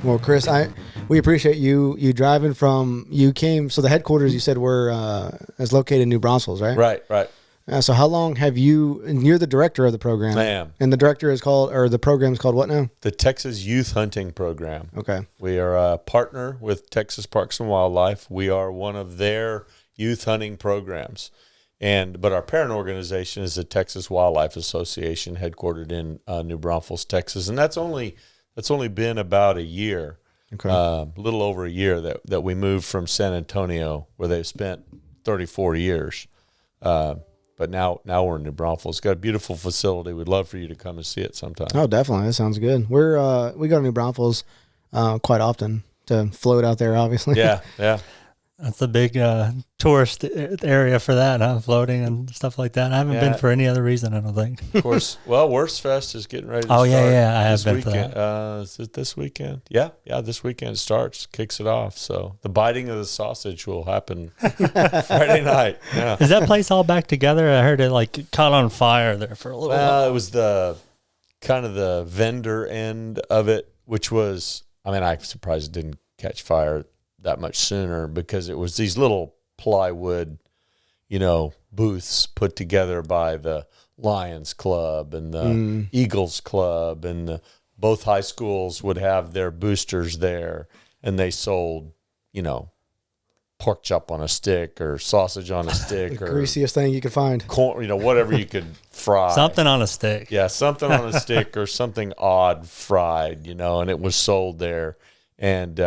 Well, Chris, we appreciate you driving from, you came, so the headquarters you said is located in New Braunfels, right? Right. So how long have and you're the director of the program. I am. And the director the program is called what now? The Texas Youth Hunting Program. Okay. We are a partner with Texas Parks and Wildlife. We are one of their youth hunting programs. But our parent organization is the Texas Wildlife Association, headquartered in New Braunfels, Texas. And that's only been about a year, Okay. A little over a year that we moved from San Antonio, where they've spent 34 years. But now we're in New Braunfels. It's got a beautiful facility. We'd love for you to come and see it sometime. Oh, definitely. That sounds good. We go to New Braunfels quite often to float out there, obviously. Yeah. That's a big tourist area for that, huh? Floating and stuff like that. I haven't been for any other reason, I don't think. Of course. Well, Worst Fest is getting ready to start. Oh, yeah. I have been weekend. for that. Is it this weekend? Yeah, this weekend starts, kicks it off. So the biting of the sausage will happen Friday night. Yeah. Is that place all back together? I heard it caught on fire there for a little while. Well, it was the kind of the vendor end of it, which was, I'm surprised it didn't catch fire that much sooner, because it was these little plywood, booths put together by the Lions Club and the Eagles Club, and both high schools would have their boosters there, and they sold, pork chop on a stick or sausage on a stick, The or greasiest thing you could find. corn, whatever you could fry. Something on a stick. Yeah, something on a stick or something odd fried, and it was sold there, and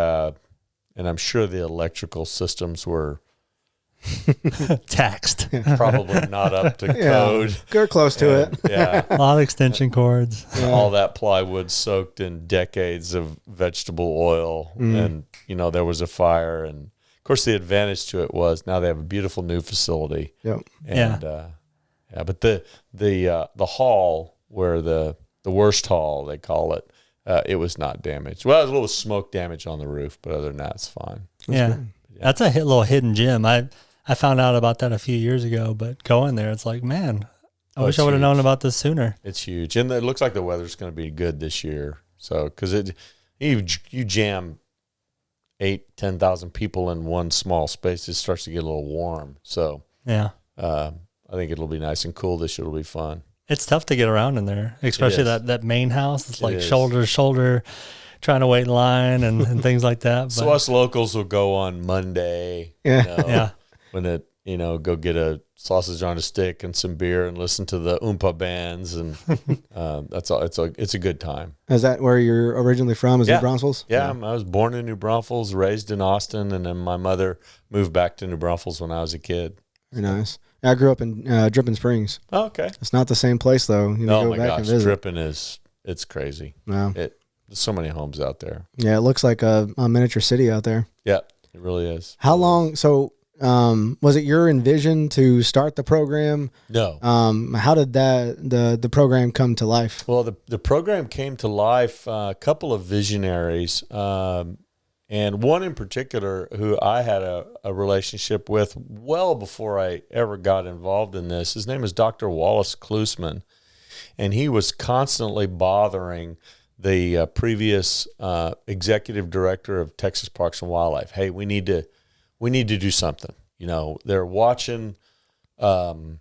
I'm sure the electrical systems were taxed. probably not up to code. Go close to it. Yeah. A lot of extension cords. All that plywood soaked in decades of vegetable oil. And, there was a fire. And, of course, the advantage to it was now they have a beautiful new facility. Yep. And, but the hall, where the worst hall, they call it, it was not damaged. Well, there's a little smoke damage on the roof, but other than that, it's fine. That's a little hidden gem. I found out about that a few years ago, but going there, it's like, man, I wish I would have known about this sooner. It's huge. And it looks like the weather's going to be good this year. So, because you jam 10,000 people in one small space, it starts to get a little warm. So, yeah, I think it'll be nice and cool this year. It'll be fun. It's tough to get around in there, especially that main house. It's like shoulder to shoulder, trying to wait in line and things like that. But. So us locals will go on Monday, when go get a sausage on a stick and some beer and listen to the Oompa bands, and that's all. It's a good time. Is that where you're originally from? New Braunfels? Yeah, I was born in New Braunfels, raised in Austin, and then my mother moved back to New Braunfels when I was a kid. Very nice. I grew up in Dripping Springs. Oh, okay. It's not the same place, though. Oh, my gosh. Dripping it's crazy. Wow. There's so many homes out there. Yeah, it looks like a miniature city out there. Yeah, it really is. How long? So, was it your envision to start the program? No. How did the program come to life? Well, the program came to life, a couple of visionaries, and one in particular who I had a relationship with well before I ever got involved in this. His name is Dr. Wallace Klusman, and he was constantly bothering the previous executive director of Texas Parks and Wildlife. Hey, we need to do something. They're watching hunting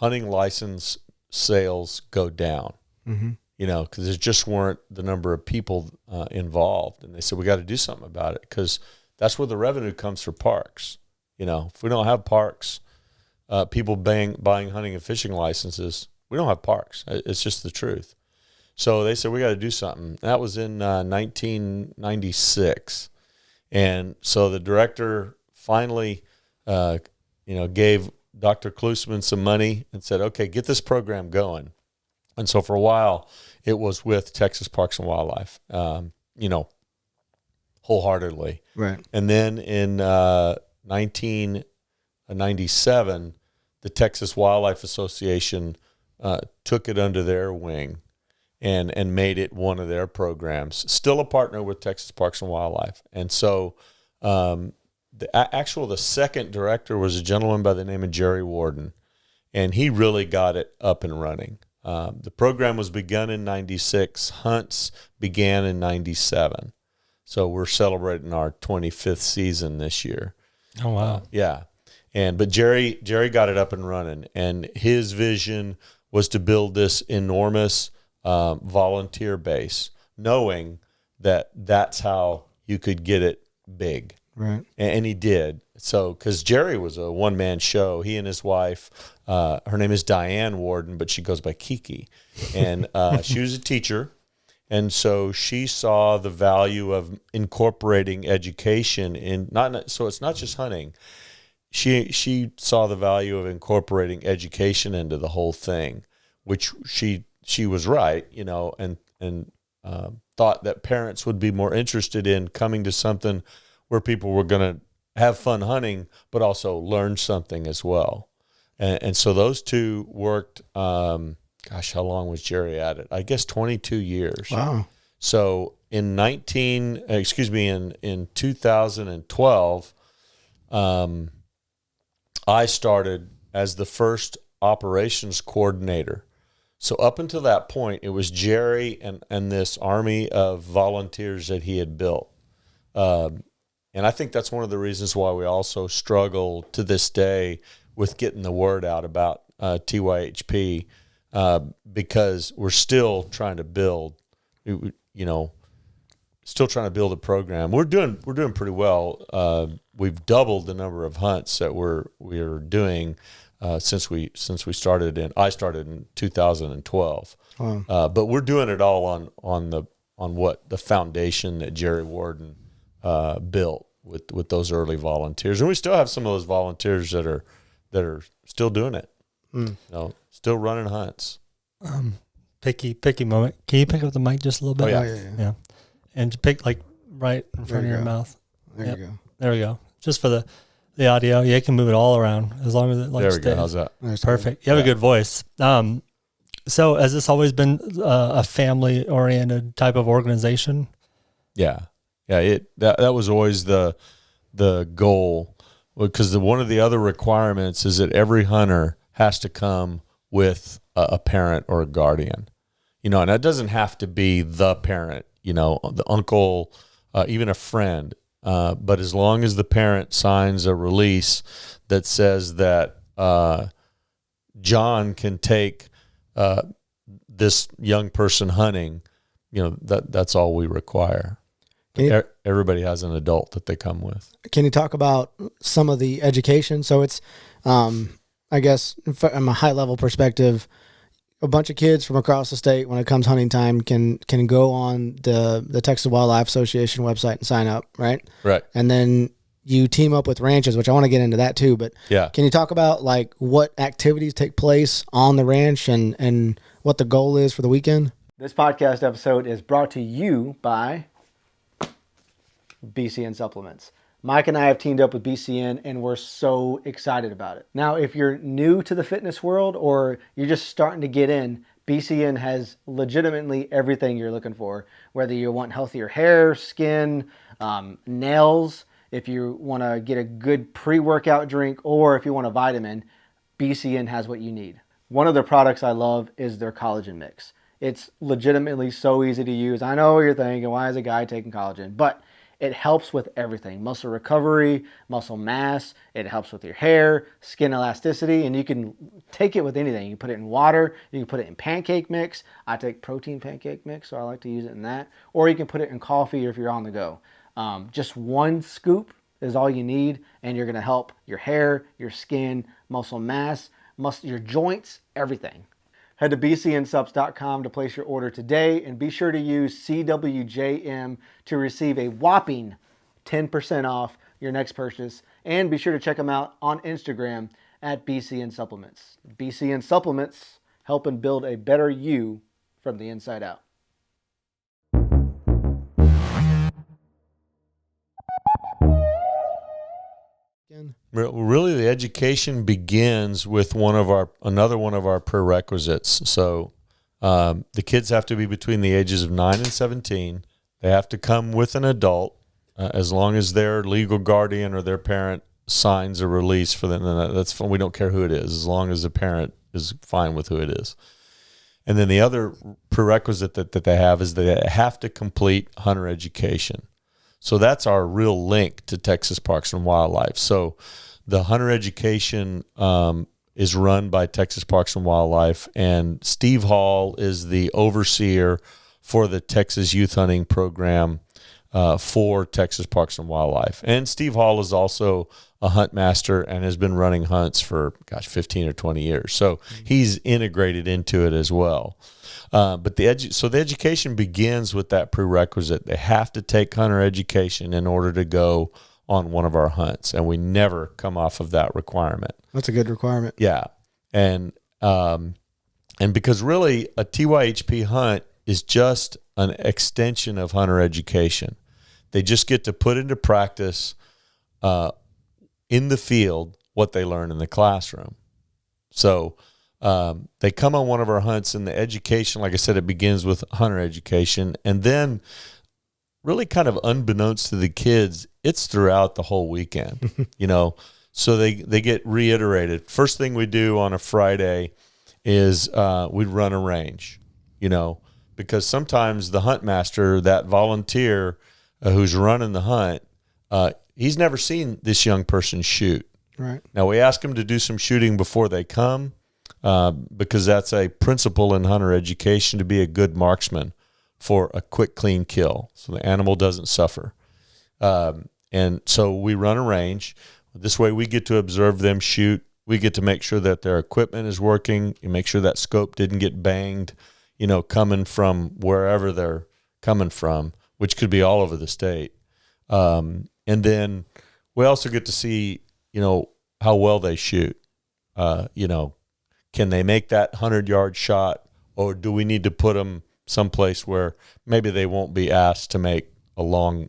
license sales go down. Mm-hmm. Because there just weren't the number of people involved. And they said, we got to do something about it, because that's where the revenue comes for parks. If we don't have parks, people buying hunting and fishing licenses, we don't have parks. It's just the truth. So they said, we got to do something. That was in 1996. And so the director finally, gave Dr. Klusman some money and said, okay, get this program going. And so for a while, it was with Texas Parks and Wildlife, wholeheartedly. Right. And then in 1997, the Texas Wildlife Association took it under their wing and made it one of their programs. Still a partner with Texas Parks and Wildlife. And so the second director was a gentleman by the name of Jerry Warden, and he really got it up and running. The program was begun in 96. Hunts began in 97. So we're celebrating our 25th season this year. Oh, wow. Yeah. But Jerry got it up and running, and his vision was to build this enormous volunteer base, knowing that that's how you could get it big. Right. And he did. So, because Jerry was a one-man show, he and his wife, her name is Diane Warden, but she goes by Kiki. And she was a teacher. And so she saw the value of incorporating education so it's not just hunting. She saw the value of incorporating education into the whole thing, which she was right, and thought that parents would be more interested in coming to something where people were going to have fun hunting, but also learn something as well. And so those two worked, how long was Jerry at it? I guess 22 years. Wow. So in 2012, I started as the first operations coordinator. So up until that point, it was Jerry and this army of volunteers that he had built. And I think that's one of the reasons why we also struggle to this day with getting the word out about TYHP, because we're still trying to build, still trying to build a program. We're doing pretty well. We've doubled the number of hunts that we're doing since we started I started in 2012. Wow. But we're doing it all on what the foundation that Jerry Warden built with those early volunteers, and we still have some of those volunteers that are still doing it. Still running hunts. Picky moment. Can you pick up the mic just a little bit? Oh, yeah. And pick right in front of your mouth. There you go. There we go. Just for the audio. Yeah, you can move it all around as long as it there we stays. Go. How's that? Perfect. You have a good voice. So has this always been a family oriented type of organization? Yeah. Yeah. That was always the goal, because one of the other requirements is that every hunter has to come with a parent or a guardian, and that doesn't have to be the parent, the uncle, even a friend. But as long as the parent signs a release that says that John can take this young person hunting, that's all we require. Everybody has an adult that they come with. Can you talk about some of the education? So it's, I guess, from a high level perspective, a bunch of kids from across the state, when it comes hunting time, can go on the Texas Wildlife Association website and sign up, right? Right. And then you team up with ranches, which I want to get into that too. But yeah, can you talk about like what activities take place on the ranch and what the goal is for the weekend? This podcast episode is brought to you by BCN Supplements. Mike and I have teamed up with BCN, and we're so excited about it. Now, if you're new to the fitness world or you're just starting to get in, BCN has legitimately everything you're looking for. Whether you want healthier hair, skin, nails, if you want to get a good pre-workout drink, or if you want a vitamin, BCN has what you need. One of their products I love is their collagen mix. It's legitimately so easy to use. I know what you're thinking, why is a guy taking collagen? But it helps with everything. Muscle recovery, muscle mass. It helps with your hair, skin elasticity, and you can take it with anything. You can put it in water. You can put it in pancake mix. I take protein pancake mix, so I like to use it in that. Or you can put it in coffee if you're on the go. Just one scoop is all you need, and you're gonna help your hair, your skin, muscle mass, your joints, everything. Head to bcnsubs.com to place your order today, and be sure to use CWJM to receive a whopping 10% off your next purchase. And be sure to check them out on Instagram at BCN Supplements. BCN Supplements, helping build a better you from the inside out. Really, the education begins with another one of our prerequisites. So the kids have to be between the ages of 9 and 17. They have to come with an adult, as long as their legal guardian or their parent signs a release for them. That's fine. We don't care who it is, as long as the parent is fine with who it is. And then the other prerequisite that they have is they have to complete hunter education. So that's our real link to Texas Parks and Wildlife. So the hunter education is run by Texas Parks and Wildlife, and Steve Hall is the overseer for the Texas Youth Hunting Program for Texas Parks and Wildlife. And Steve Hall is also a hunt master and has been running hunts for, 15 or 20 years. So he's integrated into it as well. But the education begins with that prerequisite. They have to take hunter education in order to go on one of our hunts, and we never come off of that requirement. That's a good requirement. Yeah, and because really a TYHP hunt is just an extension of hunter education. They just get to put into practice in the field what they learn in the classroom. So they come on one of our hunts, and the education, like I said, it begins with hunter education, and then really kind of unbeknownst to the kids, it's throughout the whole weekend, So they get reiterated. First thing we do on a Friday is we run a range, because sometimes the hunt master, that volunteer who's running the hunt, he's never seen this young person shoot. Right. Now, we ask them to do some shooting before they come because that's a principle in hunter education, to be a good marksman for a quick, clean kill so the animal doesn't suffer. And so we run a range. This way we get to observe them shoot. We get to make sure that their equipment is working. You make sure that scope didn't get banged, coming from wherever they're coming from, which could be all over the state. And then we also get to see, how well they shoot. Can they make that 100-yard shot, or do we need to put them someplace where maybe they won't be asked to make a long,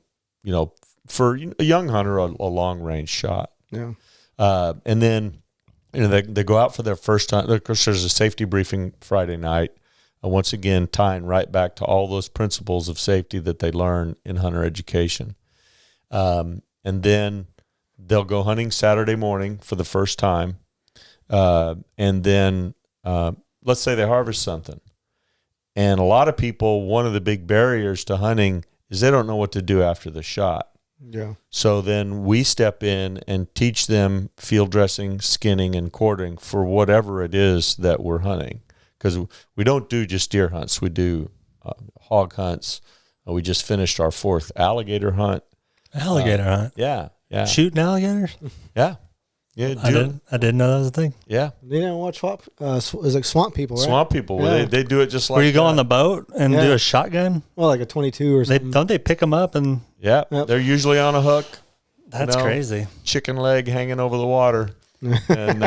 for a young hunter, a long-range shot. Yeah. And then, they go out for their first hunt. Of course, there's a safety briefing Friday night. Once again, tying right back to all those principles of safety that they learn in hunter education. And then they'll go hunting Saturday morning for the first time. And then let's say they harvest something. And a lot of people, one of the big barriers to hunting is they don't know what to do after the shot. Yeah. So then we step in and teach them field dressing, skinning, and quartering for whatever it is that we're hunting. Because we don't do just deer hunts. We do hog hunts. We just finished our 4th alligator hunt. Alligator hunt? Yeah. Shooting alligators? Yeah. Yeah, I didn't know that was a thing. Yeah. They didn't watch swamp. It was like swamp people, right? Swamp people. Yeah. They do it just like Where you go that. on the boat and do a shotgun? Well, like a 22 or something. Don't they pick them up and? Yeah. Yep. They're usually on a hook. That's crazy. Chicken leg hanging over the water. and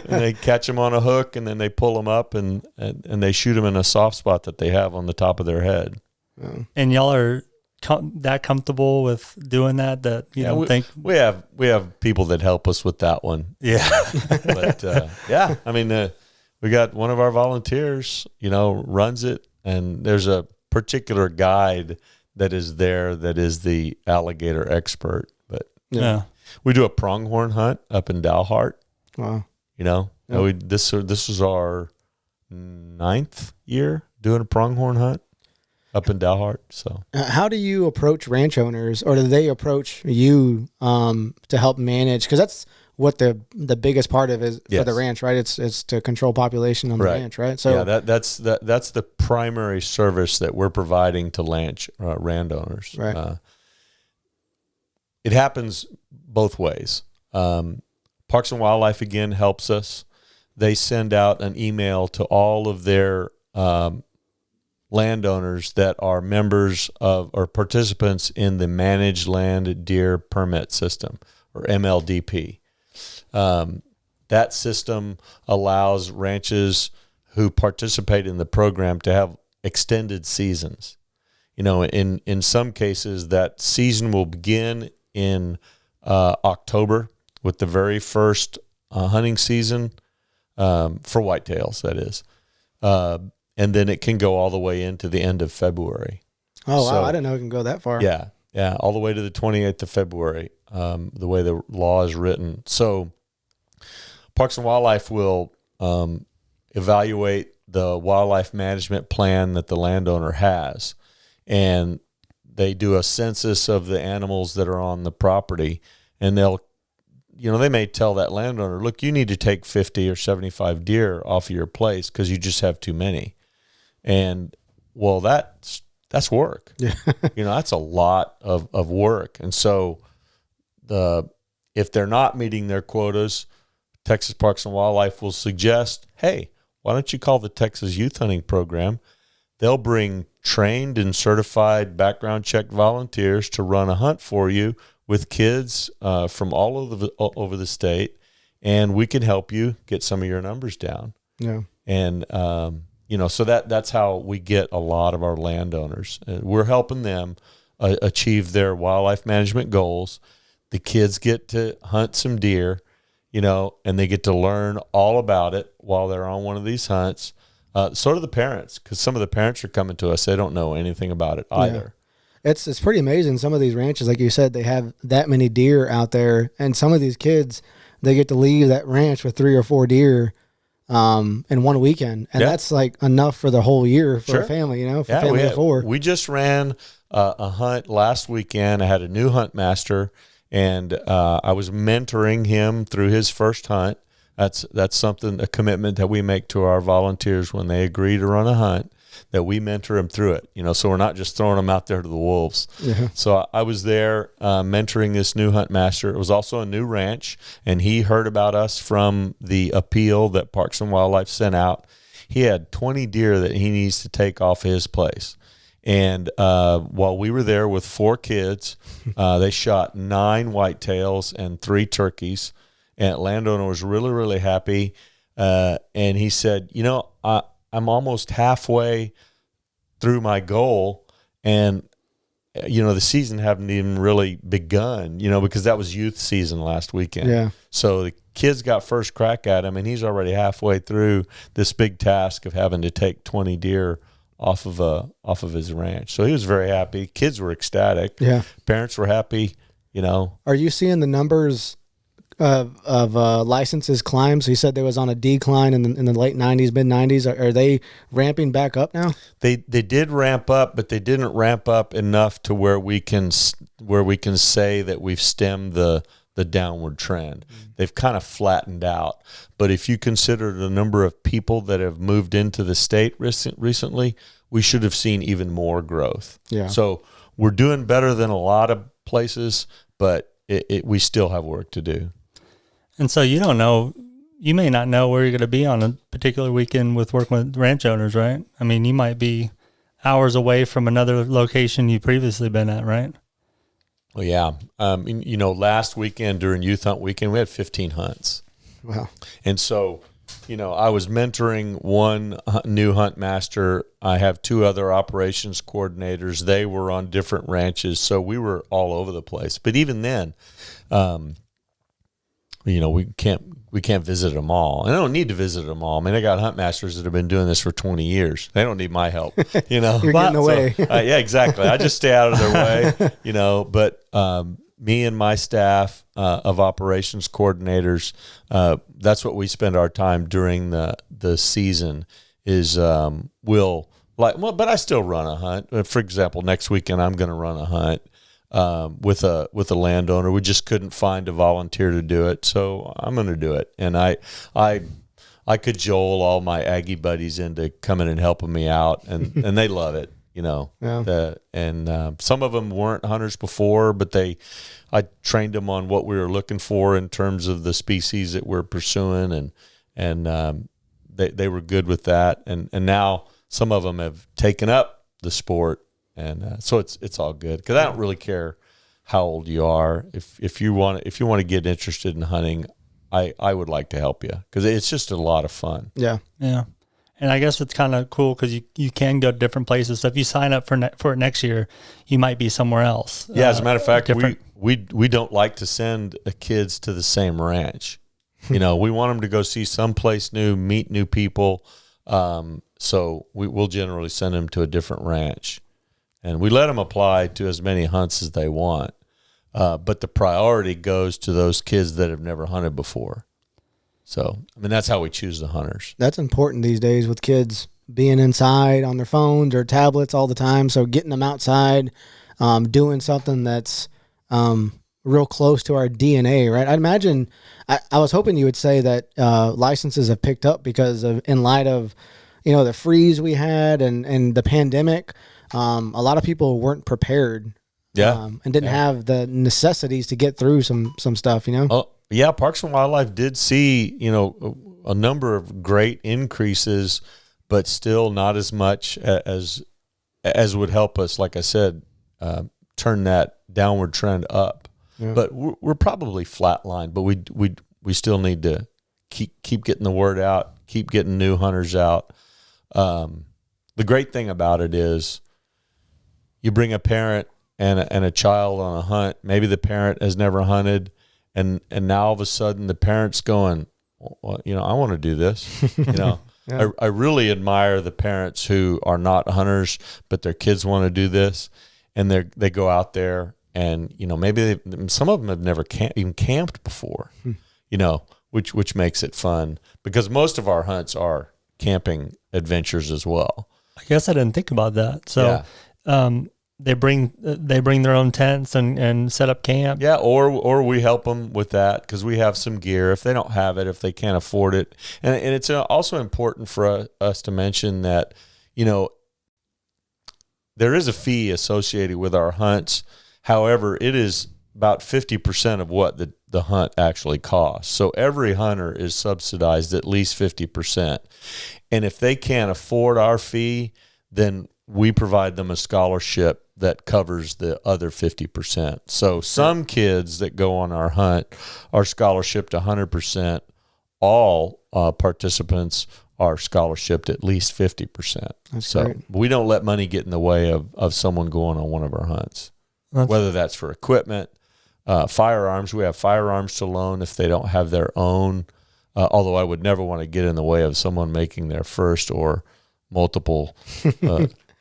they catch them on a hook, and then they pull them up and they shoot them in a soft spot that they have on the top of their head. And y'all are that comfortable with doing that you don't think we have people that help us with that one. Yeah. But I mean, we got one of our volunteers, runs it, and there's a particular guide that is there that is the alligator expert. But yeah. We do a pronghorn hunt up in Dalhart. Wow. This was our 9th year doing a pronghorn hunt up in Dalhart. So how do you approach ranch owners, or do they approach you to help manage? Because that's what the biggest part of it is for the ranch, right? It's to control population on the ranch, right? So that's the primary service that we're providing to landowners. Right. It happens both ways. Parks and Wildlife again helps us. They send out an email to all of their landowners that are members of or participants in the Managed Land Deer Permit System, or MLDP. That system allows ranches who participate in the program to have extended seasons. In some cases, that season will begin in October with the very first hunting season for whitetails, that is. And then it can go all the way into the end of February. Oh, wow. I didn't know it can go that far. Yeah, all the way to the 28th of February, the way the law is written. So Parks and Wildlife will evaluate the wildlife management plan that the landowner has. And they do a census of the animals that are on the property, and they may tell that landowner, look, you need to take 50 or 75 deer off of your place because you just have too many. And well, that's work. Yeah. That's a lot of work. And so if they're not meeting their quotas, Texas Parks and Wildlife will suggest, hey, why don't you call the Texas Youth Hunting Program? They'll bring trained and certified background check volunteers to run a hunt for you with kids from all over the state, and we can help you get some of your numbers down. Yeah. And so that's how we get a lot of our landowners. We're helping them achieve their wildlife management goals. The kids get to hunt some deer, and they get to learn all about it while they're on one of these hunts. So do the parents, because some of the parents are coming to us. They don't know anything about it either. Yeah. It's pretty amazing. Some of these ranches, like you said, they have that many deer out there, and some of these kids, they get to leave that ranch with 3 or 4 deer in one weekend, and that's like enough for the whole year for a family, for a family of 4. We just ran a hunt last weekend. I had a new hunt master, and I was mentoring him through his first hunt. That's a commitment that we make to our volunteers when they agree to run a hunt, that we mentor them through it. So we're not just throwing them out there to the wolves. Yeah. So I was there mentoring this new hunt master. It was also a new ranch, and he heard about us from the appeal that Parks and Wildlife sent out. He had 20 deer that he needs to take off his place. And while we were there with 4 kids, they shot 9 whitetails and 3 turkeys. And the landowner was really, really happy. And he said, I'm almost halfway through my goal. And, the season hadn't even really begun, because that was youth season last weekend. Yeah. So the kids got first crack at him, and he's already halfway through this big task of having to take 20 deer off of his ranch. So he was very happy. Kids were ecstatic. Yeah. Parents were happy, Are you seeing the numbers of licenses climb? So you said there was on a decline in the late 90s, mid 90s. Are they ramping back up now? They did ramp up, but they didn't ramp up enough to where we can say that we've stemmed the downward trend. They've kind of flattened out. But if you consider the number of people that have moved into the state recently, we should have seen even more growth. Yeah. So we're doing better than a lot of places, but we still have work to do. And so you may not know where you're going to be on a particular weekend with working with ranch owners, right? I mean, you might be hours away from another location you've previously been at, right? Well, yeah. Last weekend during Youth Hunt Weekend, we had 15 hunts. Wow. And so, I was mentoring one new hunt master. I have 2 other operations coordinators. They were on different ranches, so we were all over the place. But even then, we can't visit them all. And I don't need to visit them all. I mean, I got hunt masters that have been doing this for 20 years. They don't need my help, You're getting away. Yeah, exactly. I just stay out of their way, but me and my staff of operations coordinators, that's what we spend our time during the season is but I still run a hunt. For example, next weekend I'm going to run a hunt with a landowner. We just couldn't find a volunteer to do it, so I'm going to do it. And I cajole all my Aggie buddies into coming and helping me out, and they love it. Yeah. Some of them weren't hunters before, but I trained them on what we were looking for in terms of the species that we're pursuing, and they were good with that. And now some of them have taken up the sport, and so it's all good, because I don't really care how old you are. If you want to get interested in hunting, I would like to help you, because it's just a lot of fun. Yeah. Yeah. And I guess it's kind of cool because you can go to different places. So if you sign up for it next year, you might be somewhere else. Yeah, as a matter of fact, different. we don't like to send kids to the same ranch. We want them to go see someplace new, meet new people. So we'll generally send them to a different ranch, and we let them apply to as many hunts as they want. But the priority goes to those kids that have never hunted before. So, that's how we choose the hunters. That's important these days with kids being inside on their phones or tablets all the time. So getting them outside, doing something that's real close to our DNA, right? I'd imagine, I was hoping you would say that licenses have picked up because of, in light of, the freeze we had and the pandemic, a lot of people weren't prepared. And didn't have the necessities to get through some stuff, Oh, yeah. Parks and Wildlife did see, a number of great increases, but still not as much as would help us, like I said, turn that downward trend up. Yeah. But we're probably flatlined, but we still need to keep getting the word out, keep getting new hunters out. The great thing about it is you bring a parent and a child on a hunt. Maybe the parent has never hunted, and now all of a sudden the parent's going, well, I want to do this. Yeah. I really admire the parents who are not hunters, but their kids want to do this, and they go out there, and maybe some of them have never even camped before, which makes it fun, because most of our hunts are camping adventures as well. I guess I didn't think about that. So, they bring their own tents and set up camp. Yeah, or we help them with that because we have some gear if they don't have it, if they can't afford it. And it's also important for us to mention that, there is a fee associated with our hunts. However, it is about 50% of what the hunt actually costs. So every hunter is subsidized at least 50%. And if they can't afford our fee, then we provide them a scholarship that covers the other 50%. So some kids that go on our hunt are scholarshiped 100%. All participants are scholarshiped at least 50%. That's great. We don't let money get in the way of someone going on one of our hunts, whether that's for equipment, firearms. We have firearms to loan if they don't have their own, although I would never want to get in the way of someone making their first or multiple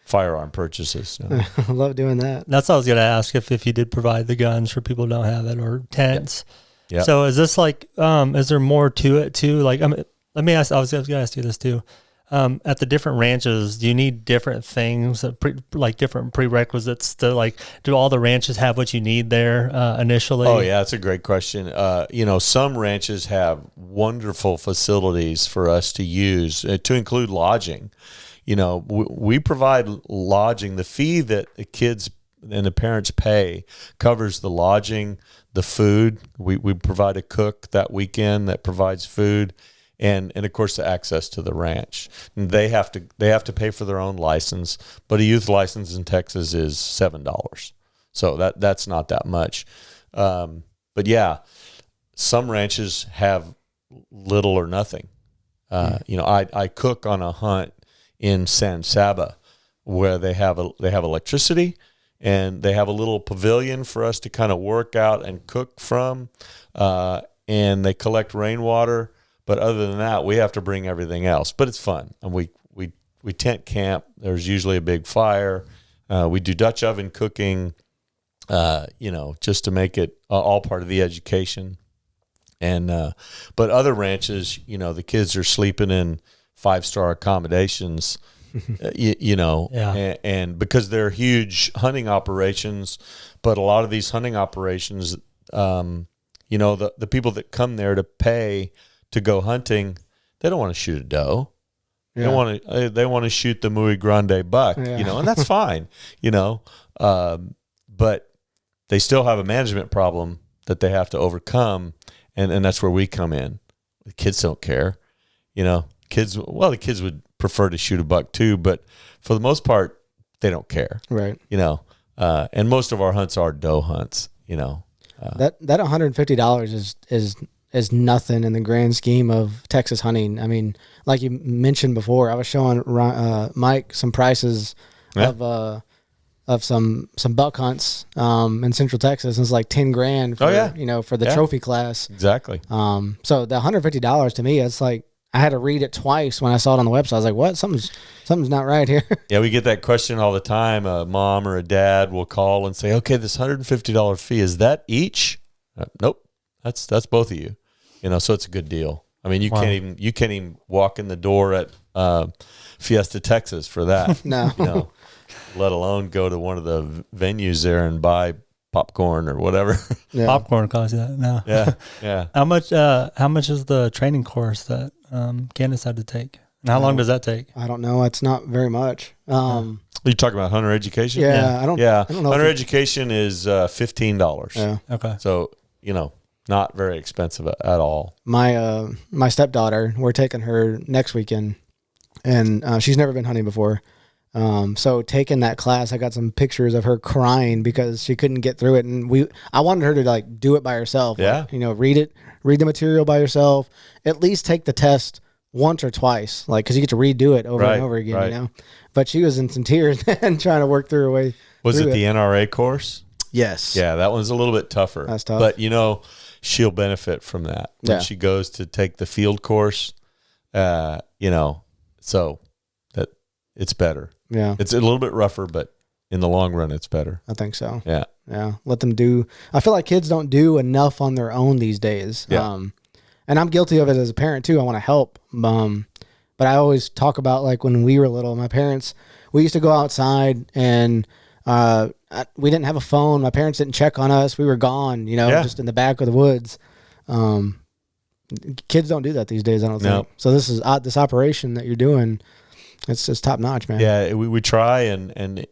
firearm purchases. I love doing that. That's what I was going to ask, if you did provide the guns for people who don't have it, or tents. Yeah. So is this like, is there more to it too? Like, let me ask, I was going to ask you this too. At the different ranches, do you need different things, like different prerequisites to do all the ranches have what you need there initially? Oh yeah, that's a great question. Some ranches have wonderful facilities for us to use, to include lodging. We provide lodging. The fee that the kids and the parents pay covers the lodging, the food. We provide a cook that weekend that provides food, and of course the access to the ranch. And they have to pay for their own license, but a youth license in Texas is $7. So that's not that much. But yeah, some ranches have little or nothing. I cook on a hunt in San Saba, where they have electricity, and they have a little pavilion for us to kind of work out and cook from, and they collect rainwater. But other than that, we have to bring everything else. But it's fun, and we tent camp. There's usually a big fire. We do Dutch oven cooking, just to make it all part of the education. And but other ranches, the kids are sleeping in 5-star accommodations, and because they're huge hunting operations, but a lot of these hunting operations, the people that come there to pay to go hunting, they don't want to shoot a doe. Yeah. They want to shoot the muy grande buck, and that's fine, but they still have a management problem that they have to overcome, and that's where we come in. The kids don't care, the kids would prefer to shoot a buck too, but for the most part, they don't care. Right. And most of our hunts are doe hunts, that $150 is nothing in the grand scheme of Texas hunting. I mean, like you mentioned before, I was showing Mike some prices of some buck hunts in Central Texas. And it's like $10,000 for for the trophy class. Exactly. So the $150 to me, it's like I had to read it twice when I saw it on the website. I was like, what? Something's not right here. Yeah, we get that question all the time. A mom or a dad will call and say, okay, this $150 fee, is that each? Nope. That's both of you. So it's a good deal. I mean, you can't even walk in the door at Fiesta Texas for that. No. let alone go to one of the venues there and buy popcorn or whatever. Yeah. Popcorn costs you that now. Yeah. Yeah. How much is the training course that Candace had to take? And how long does that take? I don't know. It's not very much. You talking about hunter education? Yeah. I don't know. Hunter education is $15. Yeah. Okay. So, not very expensive at all. My stepdaughter, we're taking her next weekend, and she's never been hunting before. So taking that class, I got some pictures of her crying because she couldn't get through it, and I wanted her to like do it by herself. Yeah. Like, read the material by yourself. At least take the test once or twice, like because you get to redo it over and over again. Right. But she was in some tears and trying to work through her way. Was it the NRA course? Yes. Yeah, that one's a little bit tougher. That's tough. But she'll benefit from that when she goes to take the field course. So that it's better. Yeah. It's a little bit rougher, but in the long run, it's better. I think so. Yeah. Yeah. Let them do. I feel like kids don't do enough on their own these days. Yeah. And I'm guilty of it as a parent too. I want to help. But I always talk about like when we were little, my parents, we used to go outside and we didn't have a phone. My parents didn't check on us. We were gone, just in the back of the woods. Kids don't do that these days, I don't think. So this is this operation that you're doing. It's just top notch, man. Yeah, we try and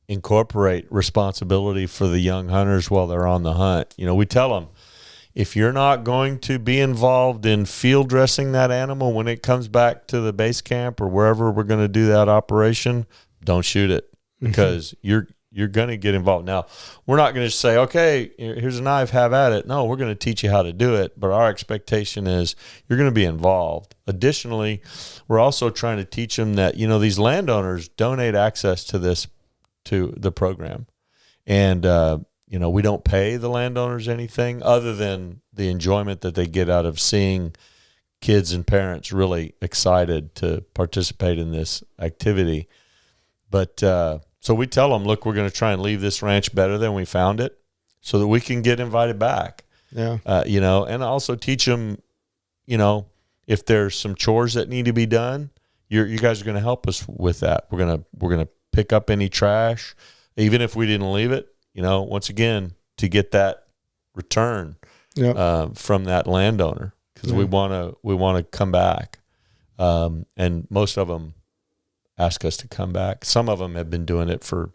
incorporate responsibility for the young hunters while they're on the hunt. We tell them, if you're not going to be involved in field dressing that animal when it comes back to the base camp or wherever we're going to do that operation, don't shoot it, because you're going to get involved. Now, we're not going to say, okay, here's a knife, have at it. No, we're going to teach you how to do it, but our expectation is you're going to be involved. Additionally, we're also trying to teach them that, these landowners donate access to the program. And, we don't pay the landowners anything other than the enjoyment that they get out of seeing kids and parents really excited to participate in this activity. But so we tell them, look, we're going to try and leave this ranch better than we found it so that we can get invited back. Yeah. And also teach them, if there's some chores that need to be done, you guys are going to help us with that. We're going to pick up any trash, even if we didn't leave it, once again, to get that return from that landowner, because we want to come back. And most of them ask us to come back. Some of them have been doing it for,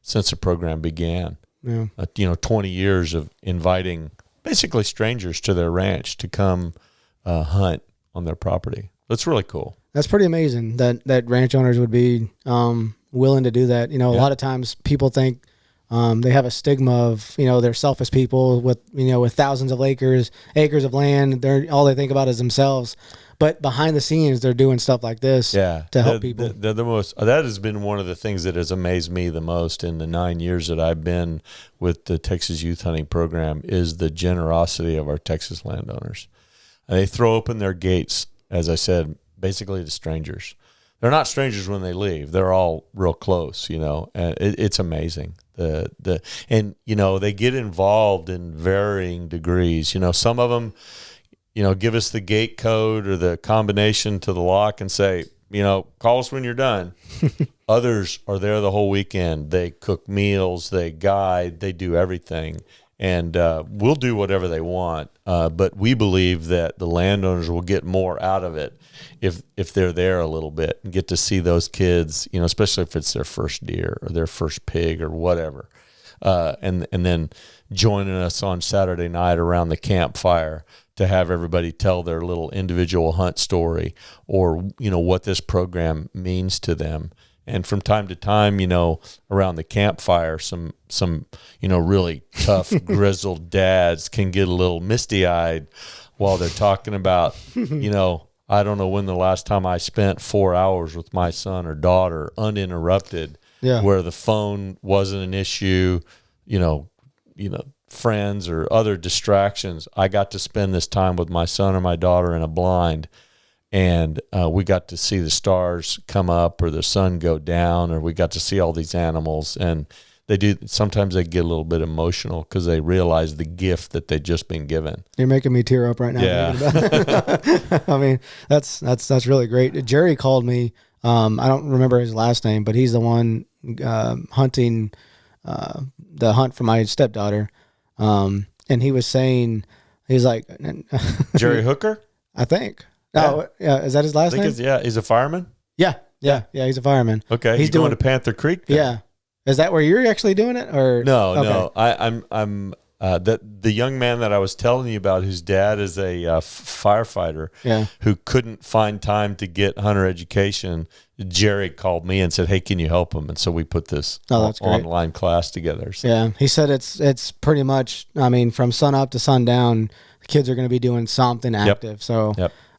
since the program began. Yeah. 20 years of inviting basically strangers to their ranch to come hunt on their property. That's really cool. That's pretty amazing that ranch owners would be willing to do that. A lot of times people think they have a stigma of, they're selfish people with thousands of acres of land. All they think about is themselves. But behind the scenes, they're doing stuff like this to help people. That has been one of the things that has amazed me the most in the 9 years that I've been with the Texas Youth Hunting Program is the generosity of our Texas landowners. And they throw open their gates, as I said, basically to strangers. They're not strangers when they leave. They're all real close, and it's amazing. They get involved in varying degrees. Some of them, give us the gate code or the combination to the lock and say, call us when you're done. Others are there the whole weekend. They cook meals, they guide, they do everything. And we'll do whatever they want. But we believe that the landowners will get more out of it if they're there a little bit and get to see those kids, especially if it's their first deer or their first pig or whatever. And then joining us on Saturday night around the campfire to have everybody tell their little individual hunt story or, what this program means to them. And from time to time, around the campfire, some really tough, grizzled dads can get a little misty-eyed while they're talking about, I don't know when the last time I spent 4 hours with my son or daughter uninterrupted, where the phone wasn't an issue, friends or other distractions. I got to spend this time with my son or my daughter in a blind. And we got to see the stars come up or the sun go down, or we got to see all these animals. And sometimes they get a little bit emotional because they realize the gift that they've just been given. You're making me tear up right now. Yeah. I mean, that's really great. Jerry called me I don't remember his last name, but he's the one hunting the hunt for my stepdaughter. And he was saying, he's like, Jerry Hooker? I think. Oh, yeah. Is that his last name? He's a fireman. Yeah. He's a fireman. Okay, he's going to Panther Creek then. Yeah. Is that where you're actually doing it, or No. I'm the young man that I was telling you about, whose dad is a firefighter, who couldn't find time to get hunter education. Jerry called me and said, "Hey, can you help him?" And so we put this online class together. So. Yeah, he said it's pretty much. I mean, from sun up to sundown, the kids are going to be doing something active. So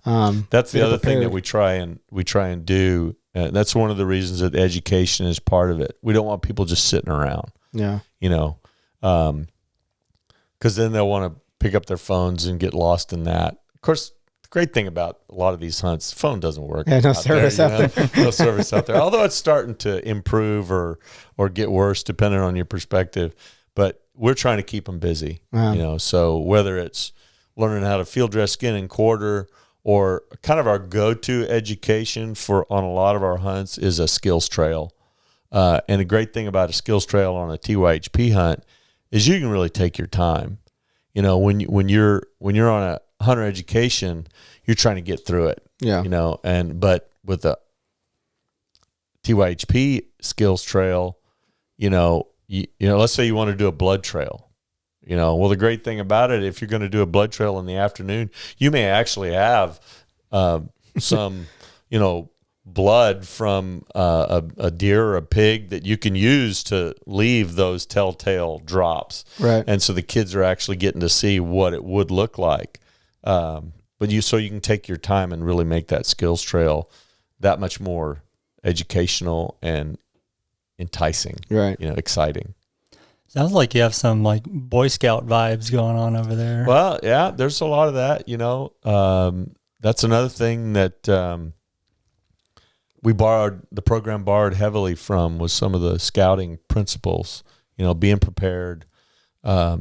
that's the other thing that we try and do. That's one of the reasons that education is part of it. We don't want people just sitting around. Yeah, because then they'll want to pick up their phones and get lost in that. Of course, the great thing about a lot of these hunts, the phone doesn't work. Yeah, no service out there. No service out there. Although it's starting to improve or get worse, depending on your perspective. But we're trying to keep them busy. Wow. So whether it's learning how to field dress, skin, and quarter, or kind of our go-to education on a lot of our hunts is a skills trail. And the great thing about a skills trail on a TYHP hunt is you can really take your time. When you're on a hunter education, you're trying to get through it. Yeah. But with the TYHP skills trail, let's say you want to do a blood trail. Well, the great thing about it, if you're going to do a blood trail in the afternoon, you may actually have some, blood from a deer or a pig that you can use to leave those telltale drops. Right. And so the kids are actually getting to see what it would look like. So you can take your time and really make that skills trail that much more educational and enticing. Right. Exciting. Sounds like you have some like Boy Scout vibes going on over there. Well, yeah, there's a lot of that. That's another thing that the program borrowed heavily from was some of the scouting principles. Being prepared. I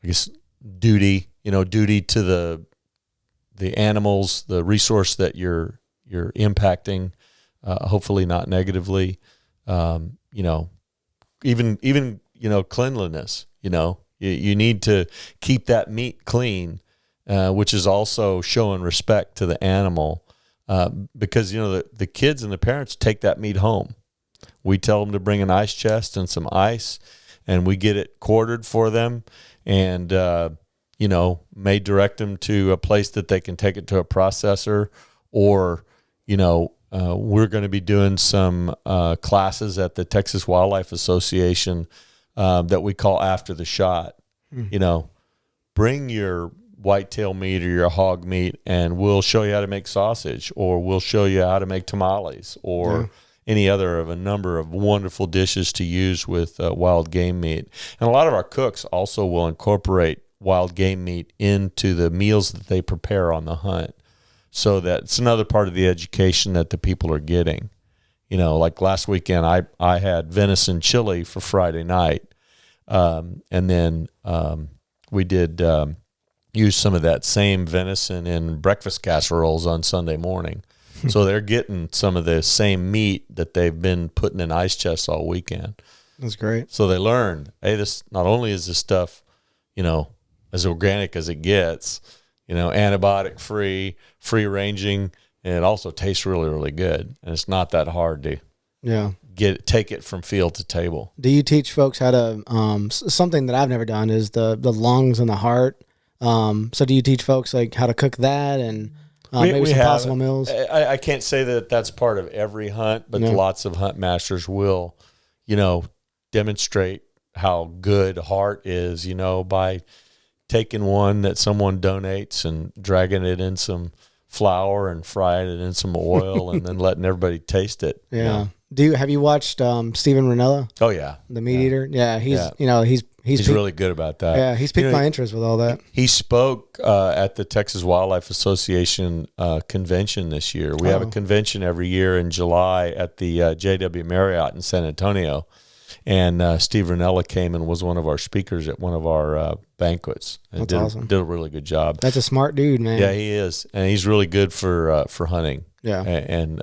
guess duty. Duty to the animals, the resource that you're impacting. Hopefully not negatively. Even cleanliness, you need to keep that meat clean, which is also showing respect to the animal, because, the kids and the parents take that meat home. We tell them to bring an ice chest and some ice, and we get it quartered for them, and, may direct them to a place that they can take it to a processor, or, we're going to be doing some classes at the Texas Wildlife Association that we call After the Shot. Bring your whitetail meat or your hog meat, and we'll show you how to make sausage, or we'll show you how to make tamales, or any other of a number of wonderful dishes to use with wild game meat. And a lot of our cooks also will incorporate wild game meat into the meals that they prepare on the hunt. So that's another part of the education that the people are getting. Like last weekend, I had venison chili for Friday night. And then we did use some of that same venison in breakfast casseroles on Sunday morning. So they're getting some of the same meat that they've been putting in ice chests all weekend. That's great. So they learned, hey, this not only is this stuff, as organic as it gets, antibiotic free ranging, and it also tastes really, really good. And it's not that hard to take it from field to table. Do you teach folks how to, something that I've never done is the lungs and the heart. So do you teach folks like how to cook that and maybe some possible meals? I can't say that that's part of every hunt, but lots of hunt masters will, demonstrate how good heart is, by taking one that someone donates and dragging it in some flour and frying it in some oil and then letting everybody taste it. Yeah. Have you watched Steven Ranella? Oh yeah. The meat eater? Yeah. He's really good about that. Yeah. He's piqued my interest with all that. He spoke at the Texas Wildlife Association convention this year. We have a convention every year in July at the JW Marriott in San Antonio. And Steve Ranella came and was one of our speakers at one of our banquets. And That's awesome. Did a really good job. That's a smart dude, man. Yeah, he is, and he's really good for hunting. Yeah. And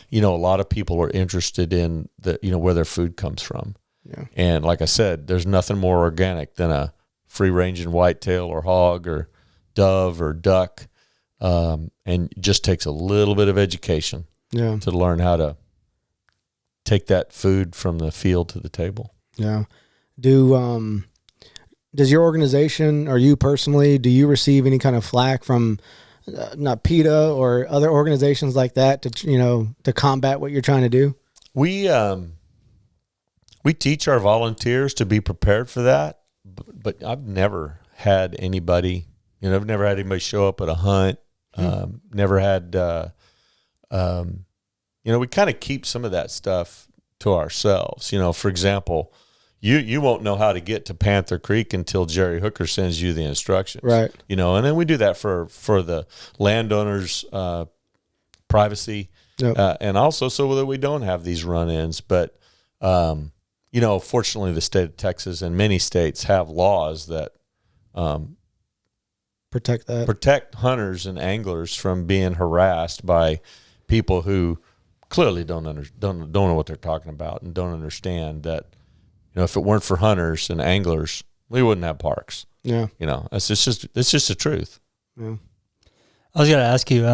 you know, a lot of people are interested in where their food comes from. Yeah. And like I said, there's nothing more organic than a free-ranging whitetail or hog or dove or duck, and it just takes a little bit of education to learn how to take that food from the field to the table. Yeah. Does your organization or you personally, do you receive any kind of flack from not PETA or other organizations like that to combat what you're trying to do? We teach our volunteers to be prepared for that, but I've never had anybody, I've never had anybody show up at a hunt. Never had, we kind of keep some of that stuff to ourselves. For example, you won't know how to get to Panther Creek until Jerry Hooker sends you the instructions. Right. And then we do that for the landowners' privacy, and also so that we don't have these run-ins. But, fortunately, the state of Texas and many states have laws that protect hunters and anglers from being harassed by people who clearly don't know what they're talking about and don't understand that. If it weren't for hunters and anglers, we wouldn't have parks. Yeah. It's just the truth. Yeah. I was going to ask you,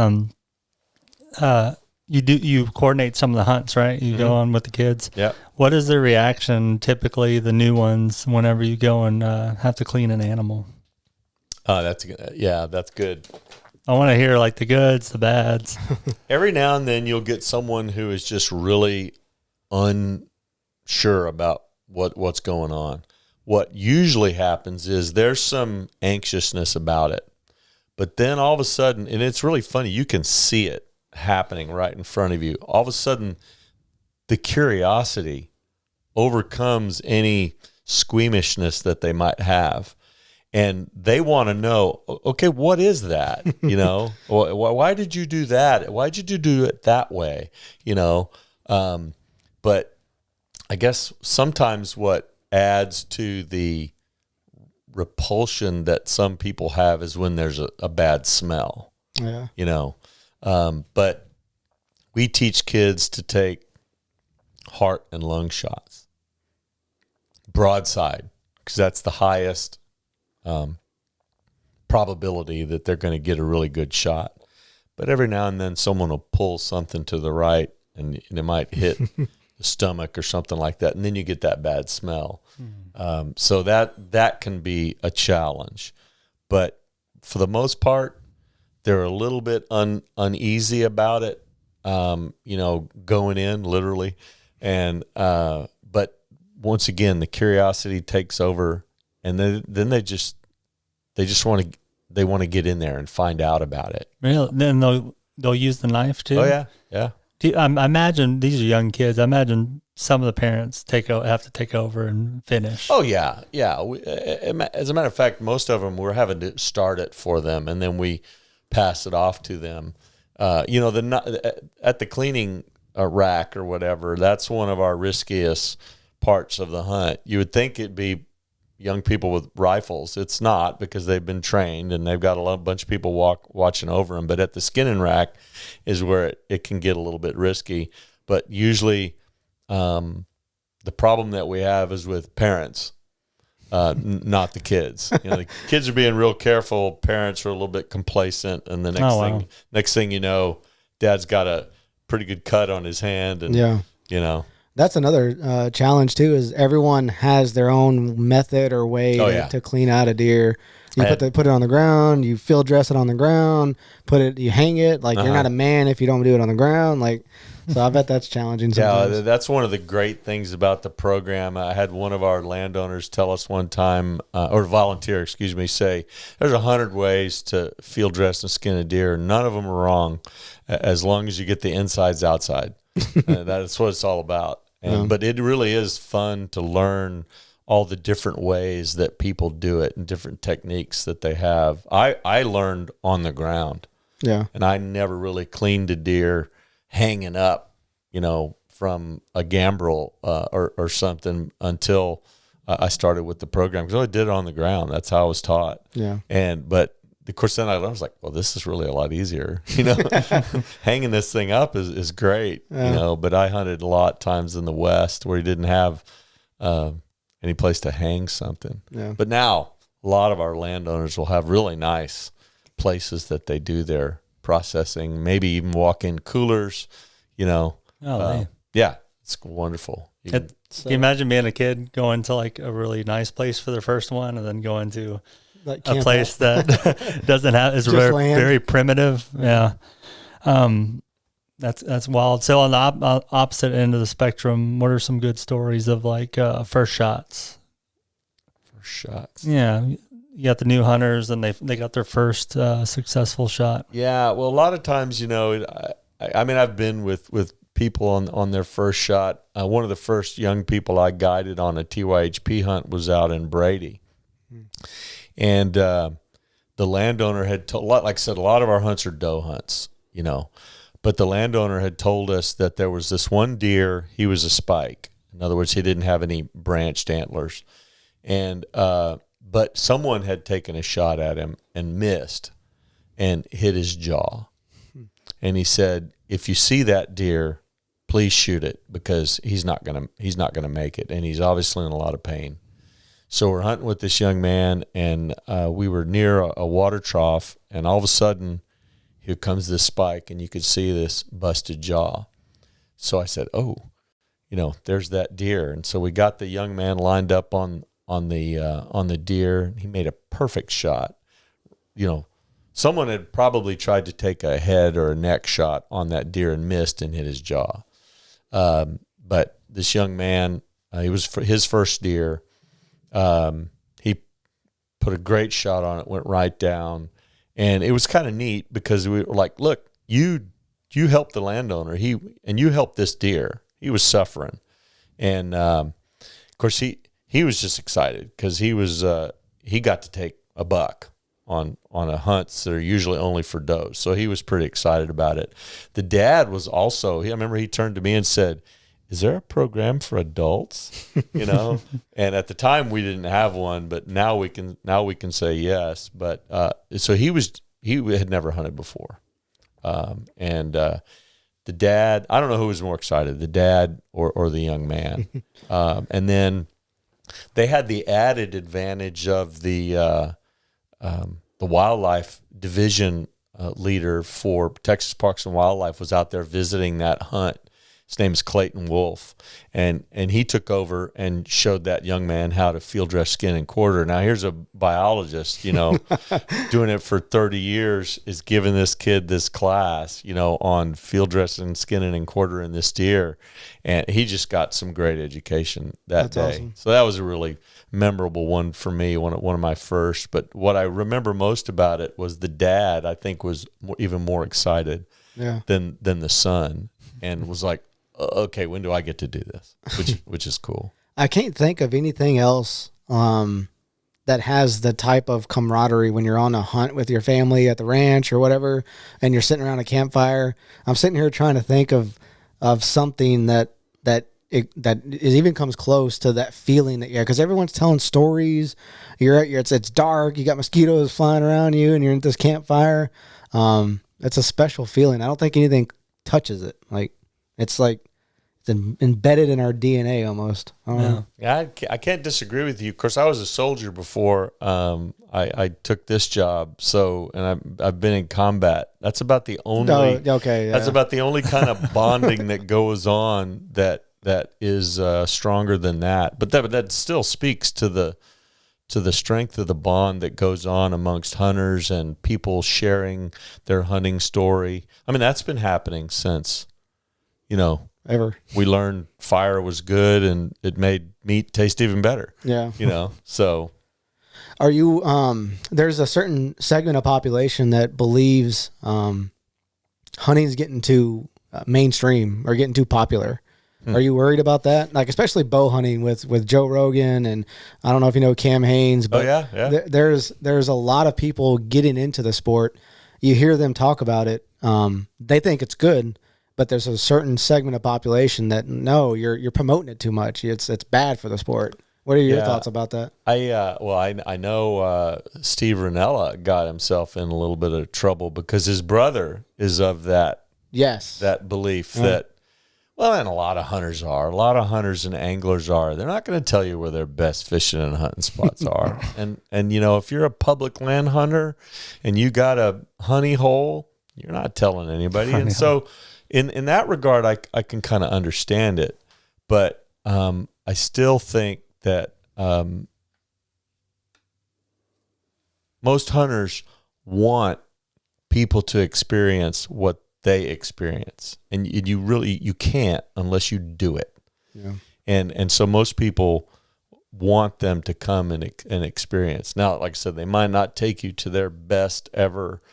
you coordinate some of the hunts, right? You go on with the kids. Yeah. What is the reaction, typically the new ones, whenever you go and have to clean an animal? That's good. I want to hear like the goods, the bads. Every now and then you'll get someone who is just really unsure about what's going on. What usually happens is there's some anxiousness about it, but then all of a sudden, and it's really funny, you can see it happening right in front of you. All of a sudden, the curiosity overcomes any squeamishness that they might have. And they want to know, okay, what is that? Why did you do that? Why did you do it that way? But I guess sometimes what adds to the repulsion that some people have is when there's a bad smell. Yeah. But we teach kids to take heart and lung shots, broadside, because that's the highest probability that they're going to get a really good shot. But every now and then someone will pull something to the right and it might hit the stomach or something like that, and then you get that bad smell. So that can be a challenge. But for the most part, they're a little bit uneasy about it, going in literally. And but once again, the curiosity takes over, and then they just want to get in there and find out about it. Really? Then they'll use the knife too? Oh yeah, yeah. I imagine these are young kids. I imagine some of the parents have to take over and finish. Oh yeah, yeah. As a matter of fact, most of them we're having to start it for them, and then we pass it off to them. At the cleaning rack or whatever, that's one of our riskiest parts of the hunt. You would think it'd be young people with rifles. It's not, because they've been trained and they've got a bunch of people watching over them. But at the skinning rack is where it can get a little bit risky. But usually the problem that we have is with parents, not the kids. The kids are being real careful. Parents are a little bit complacent. And the next thing you know, dad's got a pretty good cut on his hand. And, That's another challenge too, is everyone has their own method or way to clean out a deer. You put it on the ground, you field dress it on the ground, you hang it. Like you're not a man if you don't do it on the ground. So I bet that's challenging sometimes. Yeah, that's one of the great things about the program. I had one of our landowners tell us one time, or volunteer, excuse me, say, there's 100 ways to field dress and skin a deer. None of them are wrong, as long as you get the insides outside. That's what it's all about. But it really is fun to learn all the different ways that people do it and different techniques that they have. I learned on the ground. Yeah. And I never really cleaned a deer hanging up, from a gambrel or something until I started with the program, because I did it on the ground. That's how I was taught. Yeah. But of course, then I was like, well, this is really a lot easier. Hanging this thing up is great. But I hunted a lot of times in the West where you didn't have any place to hang something. Yeah. But now a lot of our landowners will have really nice places that they do their processing, maybe even walk-in coolers, yeah, it's wonderful. Can you imagine being a kid going to like a really nice place for their first one and then going to a place that doesn't have, is very, very primitive. Yeah. That's wild. So on the opposite end of the spectrum, what are some good stories of like first shots? First shots. Yeah. You got the new hunters and they got their first successful shot. Yeah. Well, a lot of times, I've been with people on their first shot. One of the first young people I guided on a TYHP hunt was out in Brady. And the landowner had told, like I said, a lot of our hunts are doe hunts, but the landowner had told us that there was this one deer, he was a spike. In other words, he didn't have any branched antlers. And but someone had taken a shot at him and missed and hit his jaw. And he said, if you see that deer, please shoot it, because he's not gonna make it, and he's obviously in a lot of pain. So we're hunting with this young man, and we were near a water trough, and all of a sudden, here comes this spike, and you could see this busted jaw. So I said, "Oh, there's that deer." And so we got the young man lined up on the deer. He made a perfect shot. Someone had probably tried to take a head or a neck shot on that deer and missed and hit his jaw. But this young man, he was his first deer. He put a great shot on it, went right down. And it was kind of neat because we were like, look, you helped the landowner, and you helped this deer. He was suffering. And, of course he was just excited because he got to take a buck on a hunts that are usually only for does. So he was pretty excited about it. The dad was also, I remember he turned to me and said, is there a program for adults? And at the time we didn't have one, but now we can say yes. But so he had never hunted before. And the dad, I don't know who was more excited, the dad or the young man. And then they had the added advantage of the wildlife division leader for Texas Parks and Wildlife was out there visiting that hunt. His name is Clayton Wolf, and he took over and showed that young man how to field dress, skin, and quarter. Now, here's a biologist, doing it for 30 years, is giving this kid this class, on field dressing, skinning, and quartering this deer, and he just got some great education That's day. Awesome. So that was a really memorable one for me, one of my first. But what I remember most about it was the dad, I think, was even more excited than the son, and was like, okay, when do I get to do this? Which is cool. I can't think of anything else that has the type of camaraderie when you're on a hunt with your family at the ranch or whatever, and you're sitting around a campfire. I'm sitting here trying to think of something that even comes close to that feeling that because everyone's telling stories. It's dark. You got mosquitoes flying around you, and you're in this campfire. It's a special feeling. I don't think anything touches it. It's embedded in our DNA almost. I don't know. Yeah, I can't disagree with you. Of course, I was a soldier before I took this job. So, and I've been in combat. That's about the only. That's about the only kind of bonding that goes on that is stronger than that. But that still speaks to the strength of the bond that goes on amongst hunters and people sharing their hunting story. I mean, that's been happening since. Ever. We learned fire was good and it made meat taste even better. Yeah. So. Are you, there's a certain segment of population that believes hunting's getting too mainstream or getting too popular. Are you worried about that? Especially bow hunting with Joe Rogan, and I don't know if you know Cam Haines, but there's a lot of people getting into the sport. You hear them talk about it. They think it's good. but there's a certain segment of population that no, you're promoting it too much. It's bad for the sport. What are your thoughts about that? I know Steve Ranella got himself in a little bit of trouble because his brother is of that belief that, well, and a lot of hunters and anglers are. They're not going to tell you where their best fishing and hunting spots are. And if you're a public land hunter and you got a honey hole, you're not telling anybody. And so in that regard, I can kind of understand it, but I still think that most hunters want people to experience what they experience, and you can't unless you do it. Yeah. And so most people want them to come and experience. Now, like I said, they might not take you to their best ever,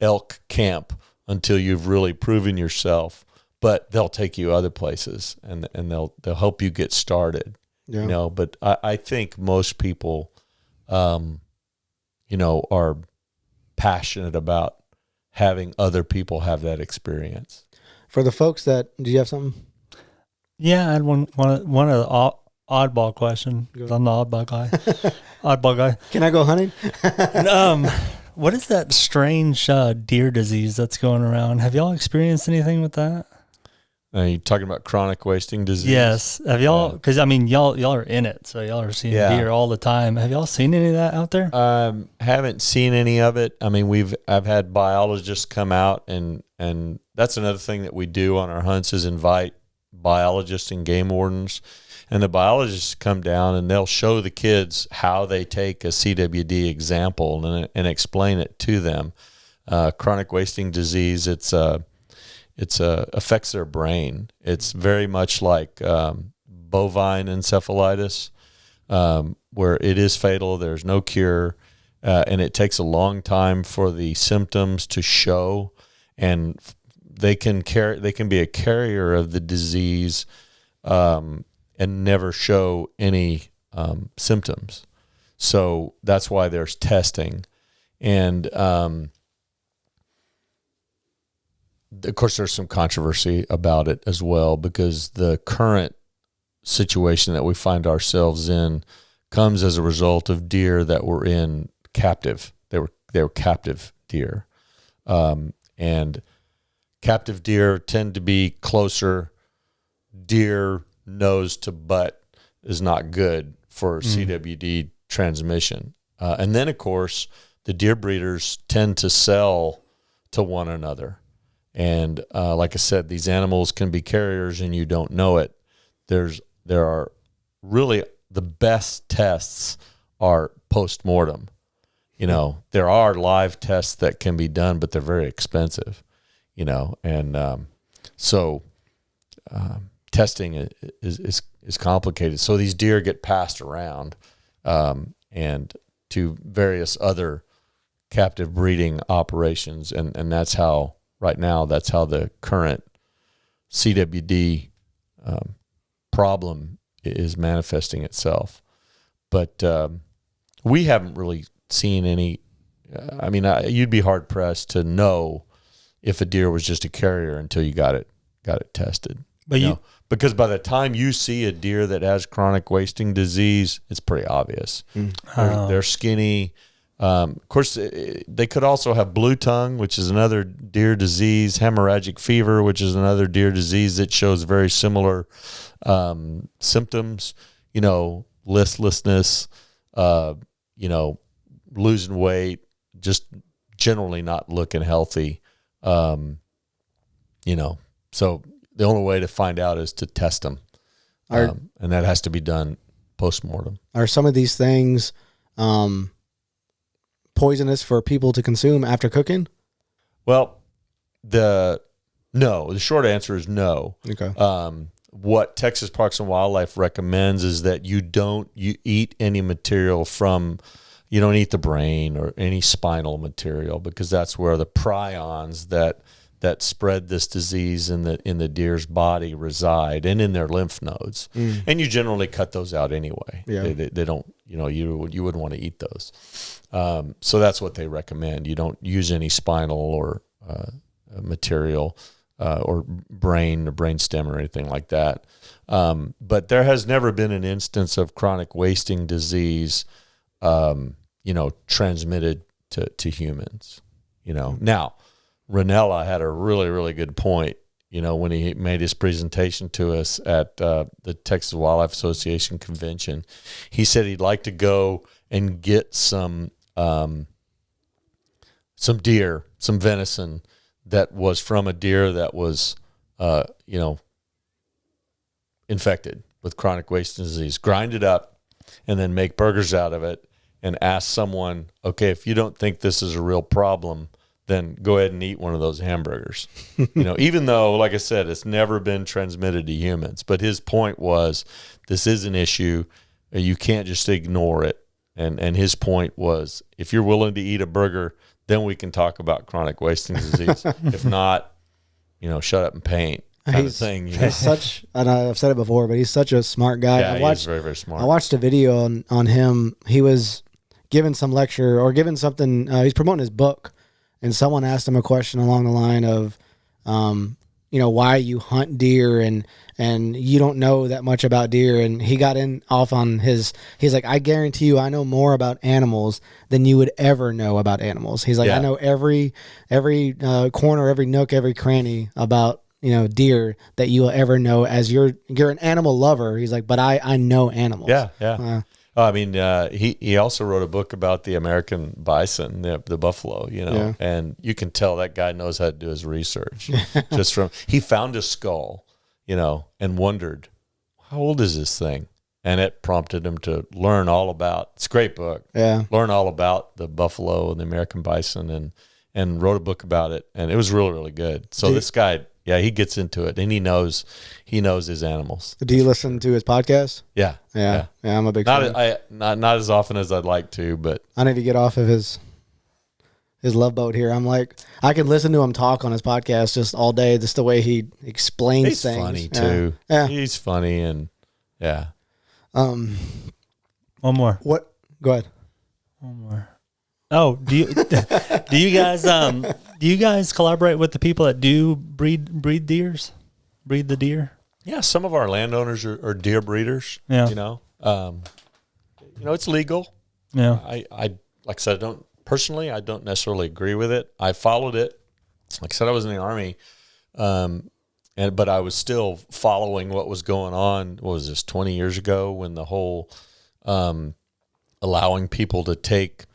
elk camp until you've really proven yourself, but they'll take you other places and they'll help you get started. Yeah. But I think most people, are passionate about having other people have that experience. For the folks that, do you have something? Yeah, I had one of the oddball question, because I'm the oddball guy. Can I go hunting? What is that strange deer disease that's going around? Have y'all experienced anything with that? Are you talking about chronic wasting disease? Yes. Have y'all? Because y'all are in it, so y'all are seeing deer all the time. Have y'all seen any of that out there? Haven't seen any of it. I mean, I've had biologists come out, and that's another thing that we do on our hunts is invite biologists and game wardens, and the biologists come down and they'll show the kids how they take a CWD example and explain it to them. Chronic wasting disease, it's affects their brain. It's very much like bovine encephalitis, where it is fatal. There's no cure, and it takes a long time for the symptoms to show, and they can be a carrier of the disease and never show any symptoms. So that's why there's testing, and of course, there's some controversy about it as well, because the current situation that we find ourselves in comes as a result of deer that were in captive. They were captive deer, and captive deer tend to be closer. Deer nose to butt is not good for CWD transmission, and then of course the deer breeders tend to sell to one another. And like I said, these animals can be carriers and you don't know it. There are really the best tests are post-mortem. There are live tests that can be done, but they're very expensive, and so testing is complicated. So these deer get passed around and to various other captive breeding operations, and that's how. Right now, that's how the current CWD problem is manifesting itself. But we haven't really seen any. You'd be hard pressed to know if a deer was just a carrier until you got it tested. But because by the time you see a deer that has chronic wasting disease, it's pretty obvious. They're skinny. Of course, they could also have blue tongue, which is another deer disease, hemorrhagic fever, which is another deer disease that shows very similar symptoms, listlessness, losing weight, just generally not looking healthy. So the only way to find out is to test them. And that has to be done post-mortem. Are some of these things poisonous for people to consume after cooking? Well, the short answer is no. Okay. What Texas Parks and Wildlife recommends is that you eat any material you don't eat the brain or any spinal material, because that's where the prions that spread this disease in the deer's body reside, and in their lymph nodes. And you generally cut those out anyway. Yeah. They don't, you wouldn't want to eat those. So that's what they recommend. You don't use any spinal or material. or brain stem or anything like that. But there has never been an instance of chronic wasting disease, transmitted to humans. Now Ranella had a really, really good point. When he made his presentation to us at the Texas Wildlife Association convention, he said he'd like to go and get some deer, some venison that was from a deer that was, infected with chronic wasting disease, grind it up, and then make burgers out of it, and ask someone, okay, if you don't think this is a real problem, then go ahead and eat one of those hamburgers. Even though, like I said, it's never been transmitted to humans. But his point was, this is an issue. You can't just ignore it. And his point was, if you're willing to eat a burger, then we can talk about chronic wasting disease. If not, shut up and paint. Kind of thing. He's such, and I've said it before, but he's such a smart guy. Yeah, he's very, very smart. I watched a video on him. He was giving some lecture or giving something. He's promoting his book. And someone asked him a question along the line of, why you hunt deer and you don't know that much about deer. And he got off on he's like, I guarantee you, I know more about animals than you would ever know about animals. He's like, I know every corner, every nook, every cranny about, deer that you will ever know as you're an animal lover. He's like, but I know animals. Yeah. He also wrote a book about the American bison, the buffalo, and you can tell that guy knows how to do his research. He found a skull, and wondered, how old is this thing? And it prompted him to learn all about, it's a great book. Yeah. Learn all about the buffalo and the American bison and wrote a book about it. And it was really, really good. So this guy, he gets into it, and he knows his animals. Do you listen to his podcast? Yeah. I'm a big fan. Not as often as I'd like to, but I need to get off of his love boat here. I'm like, I can listen to him talk on his podcast just all day, just the way he explains things. He's funny too. Yeah. He's funny, and one more. What? Go ahead. One more. Oh, do you guys collaborate with the people that do breed the deer? Yeah, some of our landowners are deer breeders. Yeah, it's legal. Yeah, I like I said, I don't necessarily agree with it. I followed it. Like I said, I was in the Army, but I was still following what was going on. What was this, 20 years ago, when the whole allowing people to take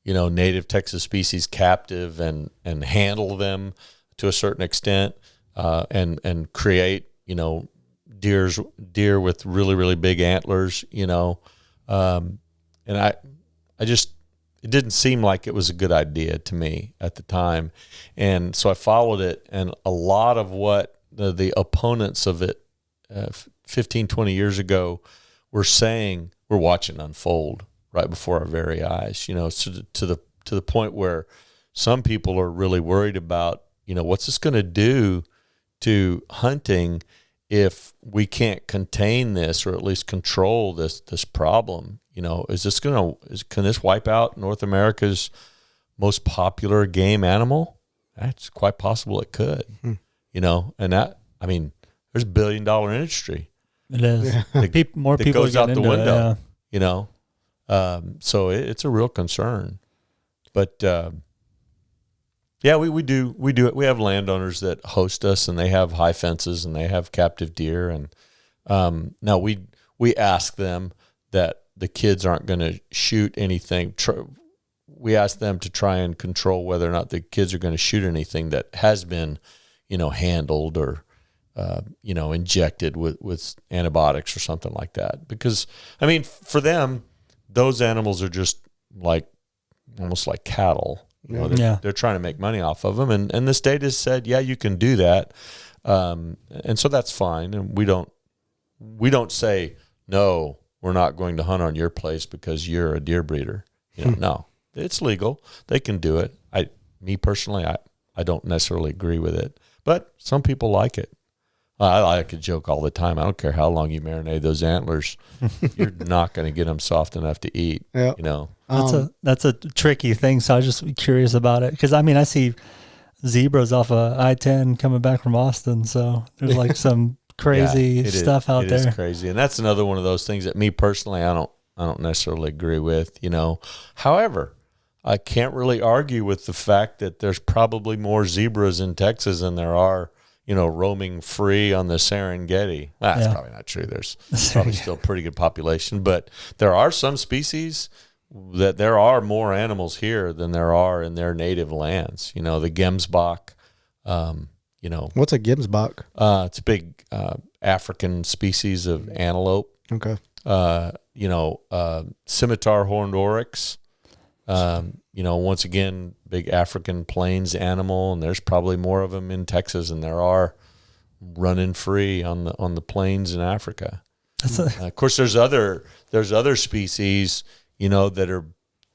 native Texas species captive and handle them to a certain extent, and create, deer with really, really big antlers, and it didn't seem like it was a good idea to me at the time. And so I followed it, and a lot of what the opponents of it 15, 20 years ago were saying, we're watching unfold right before our very eyes, to the point where some people are really worried about, what's this going to do to hunting if we can't contain this, or at least control this problem. Can this wipe out North America's most popular game animal? It's quite possible it could. And that, there's $1 billion industry. It is. More people goes out the window. Yeah. So it's a real concern. But we do it. We have landowners that host us, and they have high fences, and they have captive deer. And now we ask them that the kids aren't going to shoot anything. We ask them to try and control whether or not the kids are going to shoot anything that has been, handled or injected with antibiotics or something like that. Because for them, those animals are just almost like cattle. They're trying to make money off of them, and the state has said, you can do that, and so that's fine. And we don't say, no, we're not going to hunt on your place because you're a deer breeder. No, it's legal. They can do it. Me personally, I don't necessarily agree with it, but some people like it. I like a joke all the time. I don't care how long you marinate those antlers. You're not going to get them soft enough to eat. Yeah. That's a tricky thing. So I was just curious about it. Cause I see zebras off of I-10 coming back from Austin. So there's like some crazy stuff out there. It is crazy, and that's another one of those things that me personally, I don't necessarily agree with. However, I can't really argue with the fact that there's probably more zebras in Texas than there are, roaming free on the Serengeti. That's probably not true. There's probably still a pretty good population, but there are some species that there are more animals here than there are in their native lands. The Gemsbok, What's a Gemsbok? it's a big African species of antelope. Okay. Scimitar horned oryx. Once again, big African plains animal, and there's probably more of them in Texas than there are running free on the plains in Africa. Of course, there's other species, that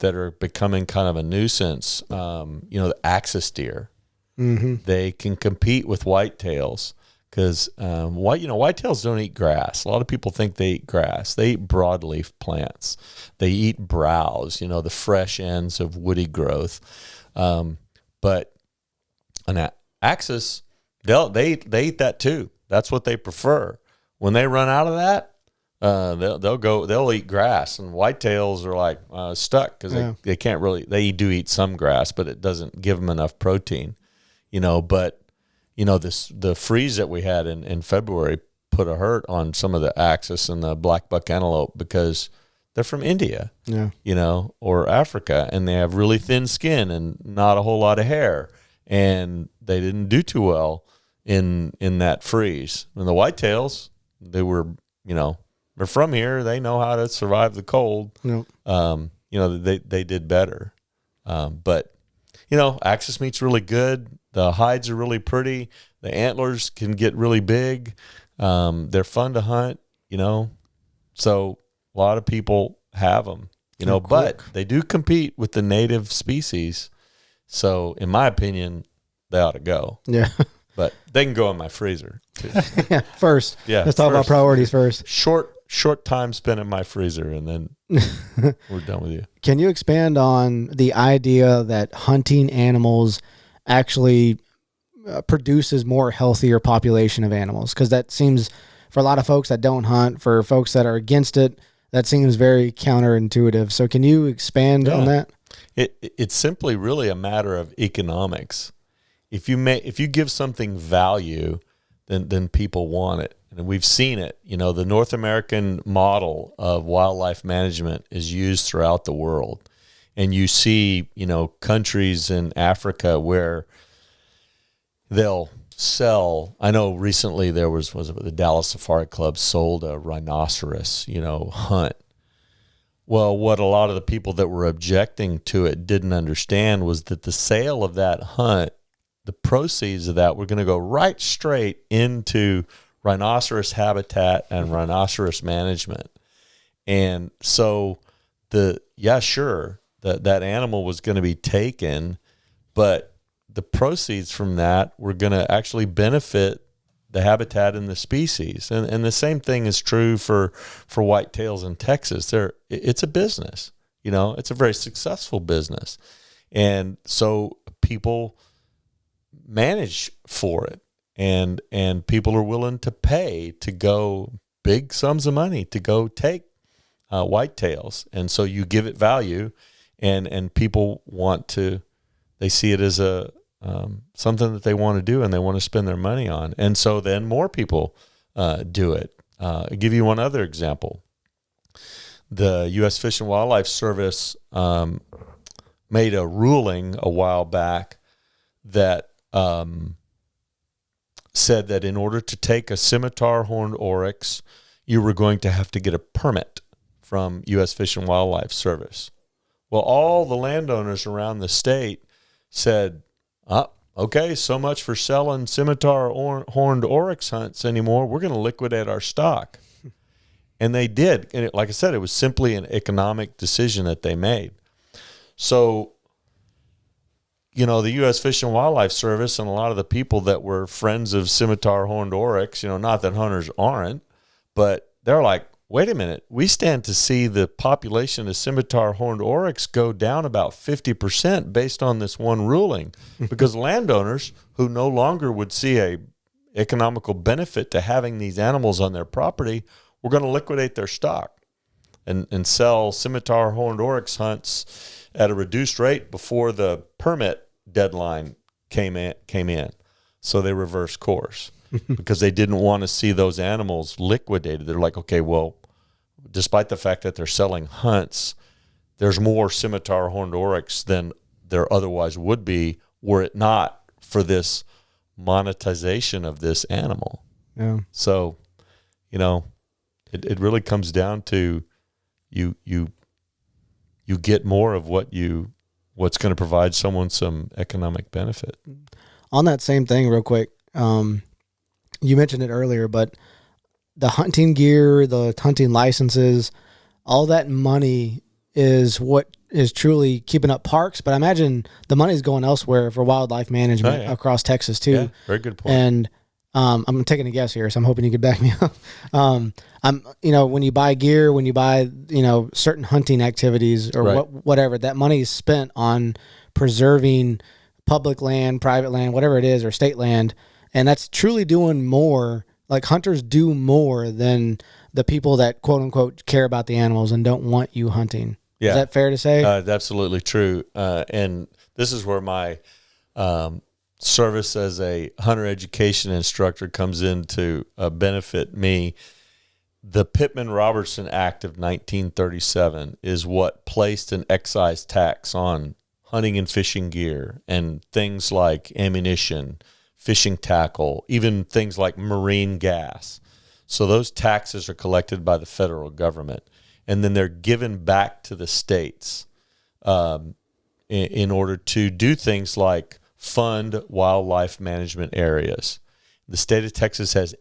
are becoming kind of a nuisance. The axis deer. Mm-hmm. They can compete with whitetails because whitetails don't eat grass. A lot of people think they eat grass. They eat broadleaf plants. They eat browse, the fresh ends of woody growth. But an axis, they eat that too. That's what they prefer. When they run out of that, they'll eat grass, and whitetails are like stuck because they can't really. They do eat some grass, but it doesn't give them enough protein. But the freeze that we had in February put a hurt on some of the axis and the black buck antelope because they're from India, or Africa, and they have really thin skin and not a whole lot of hair, and they didn't do too well in that freeze. And the whitetails, they were, they're from here. They know how to survive the cold. Nope. They did better. But axis meat's really good. The hides are really pretty. The antlers can get really big. They're fun to hunt, So a lot of people have them, but they do compete with the native species. So in my opinion, they ought to go. Yeah. But they can go in my freezer too. First. Yeah. Let's talk about priorities first. Short time spent in my freezer, and then we're done with you. Can you expand on the idea that hunting animals actually produces more healthier population of animals? Because that seems, for a lot of folks that don't hunt, for folks that are against it, that seems very counterintuitive. So can you expand on that? It's simply really a matter of economics. If you give something value, then people want it. And we've seen it. The North American model of wildlife management is used throughout the world. And you see, countries in Africa where they'll sell. I know recently there was it the Dallas Safari Club sold a rhinoceros, hunt. Well, what a lot of the people that were objecting to it didn't understand was that the sale of that hunt, the proceeds of that were going to go right straight into rhinoceros habitat and rhinoceros management. And so that animal was going to be taken, but the proceeds from that were going to actually benefit the habitat and the species. And the same thing is true for whitetails in Texas. It's a business, it's a very successful business. And so people manage for it, and people are willing to pay to go big sums of money to go take whitetails. And so you give it value, and people they see it as a something that they want to do and they want to spend their money on. And so then more people do it. I'll give you one other example. The U.S. Fish and Wildlife Service made a ruling a while back that said that in order to take a scimitar horned oryx, you were going to have to get a permit from U.S. Fish and Wildlife Service. Well, all the landowners around the state said, okay, so much for selling scimitar horned oryx hunts anymore. We're going to liquidate our stock. And they did. And like I said, it was simply an economic decision that they made. So, the U.S. Fish and Wildlife Service and a lot of the people that were friends of scimitar horned oryx, not that hunters aren't, but they're like, wait a minute, we stand to see the population of scimitar horned oryx go down about 50% based on this one ruling, because landowners who no longer would see a economical benefit to having these animals on their property were going to liquidate their stock and sell scimitar horned oryx hunts at a reduced rate before the permit deadline came in. So they reversed course because they didn't want to see those animals liquidated. They're like, okay, well, despite the fact that they're selling hunts, there's more scimitar horned oryx than there otherwise would be were it not for this monetization of this animal. Yeah. So, it really comes down to you get more of what's going to provide someone some economic benefit. On that same thing, real quick, you mentioned it earlier, but the hunting gear, the hunting licenses, all that money is what is truly keeping up parks. But I imagine the money is going elsewhere for wildlife management across Texas too. Yeah, very good point. And I'm taking a guess here, so I'm hoping you could back me up. When you buy gear, when you buy, certain hunting activities or whatever, that money is spent on preserving public land, private land, whatever it is, or state land. And that's truly doing more, like hunters do more than the people that quote unquote care about the animals and don't want you hunting. Yeah. Is that fair to say? That's absolutely true. And this is where my service as a hunter education instructor comes in to benefit me. The Pittman-Robertson Act of 1937 is what placed an excise tax on hunting and fishing gear and things like ammunition, fishing tackle, even things like marine gas. So those taxes are collected by the federal government, and then they're given back to the states in order to do things like fund wildlife management areas. The state of Texas has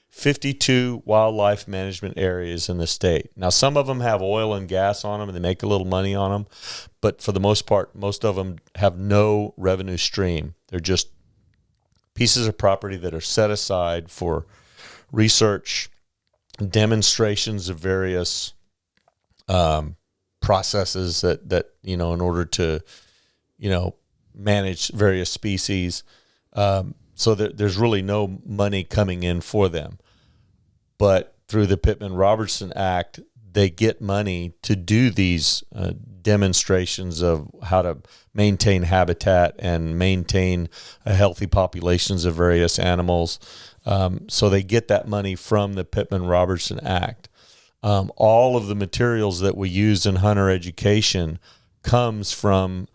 52 wildlife management areas in the state. Now, some of them have oil and gas on them, and they make a little money on them. But for the most part, most of them have no revenue stream. They're just pieces of property that are set aside for research, demonstrations of various processes that in order to manage various species. So there's really no money coming in for them. But through the Pittman-Robertson Act, they get money to do these demonstrations of how to maintain habitat and maintain healthy populations of various animals. So they get that money from the Pittman-Robertson Act. All of the materials that we use in hunter education comes from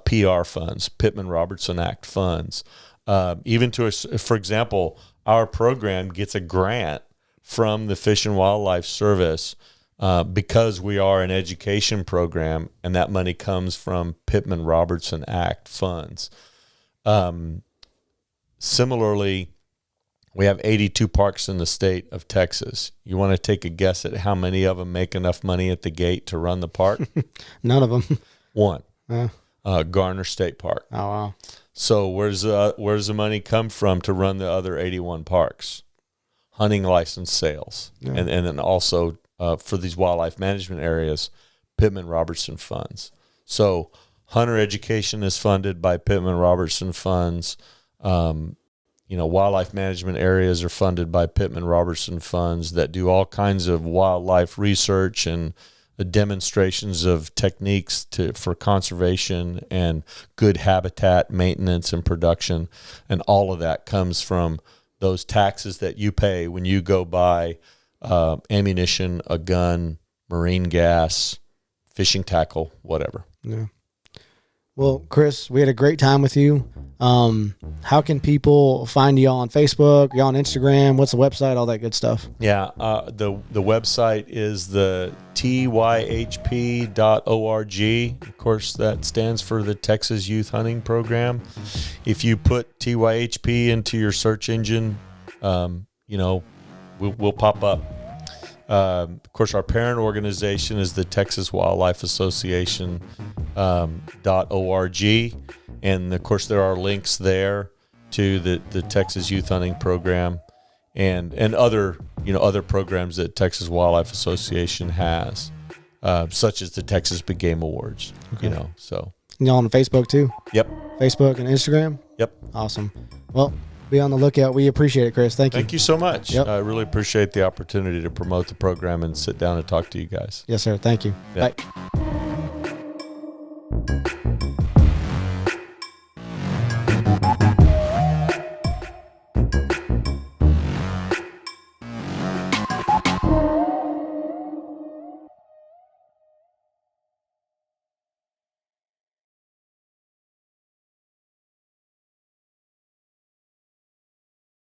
PR funds, Pittman-Robertson Act funds. Even for example, our program gets a grant from the Fish and Wildlife Service because we are an education program, and that money comes from Pittman-Robertson Act funds. Similarly, we have 82 parks in the state of Texas. You want to take a guess at how many of them make enough money at the gate to run the park? None of them. One. Garner State Park. Oh, wow. So where's the money come from to run the other 81 parks? Hunting license sales. Yeah. And then also for these wildlife management areas, Pittman-Robertson funds. So hunter education is funded by Pittman-Robertson funds. Wildlife management areas are funded by Pittman-Robertson funds that do all kinds of wildlife research and demonstrations of techniques for conservation and good habitat maintenance and production. And all of that comes from those taxes that you pay when you go buy ammunition, a gun, marine gas, fishing tackle, whatever. Yeah. Well, Chris, we had a great time with you. How can people find you on Facebook? You on Instagram? What's the website? All that good stuff. Yeah, the website is the TYHP.org. Of course, that stands for the Texas Youth Hunting Program. If you put TYHP into your search engine, we'll pop up. Of course, our parent organization is the Texas Wildlife Association .org, and of course there are links there to the Texas Youth Hunting Program, and other other programs that Texas Wildlife Association has, such as the Texas Big Game Awards. Okay. So Y'all on Facebook too? yep. Facebook and Instagram? Yep. Awesome. Well, be on the lookout. We appreciate it, Chris. Thank you. Thank you so much. Yep. I really appreciate the opportunity to promote the program and sit down and talk to you guys. Yes, sir. Thank you. Yeah. Bye.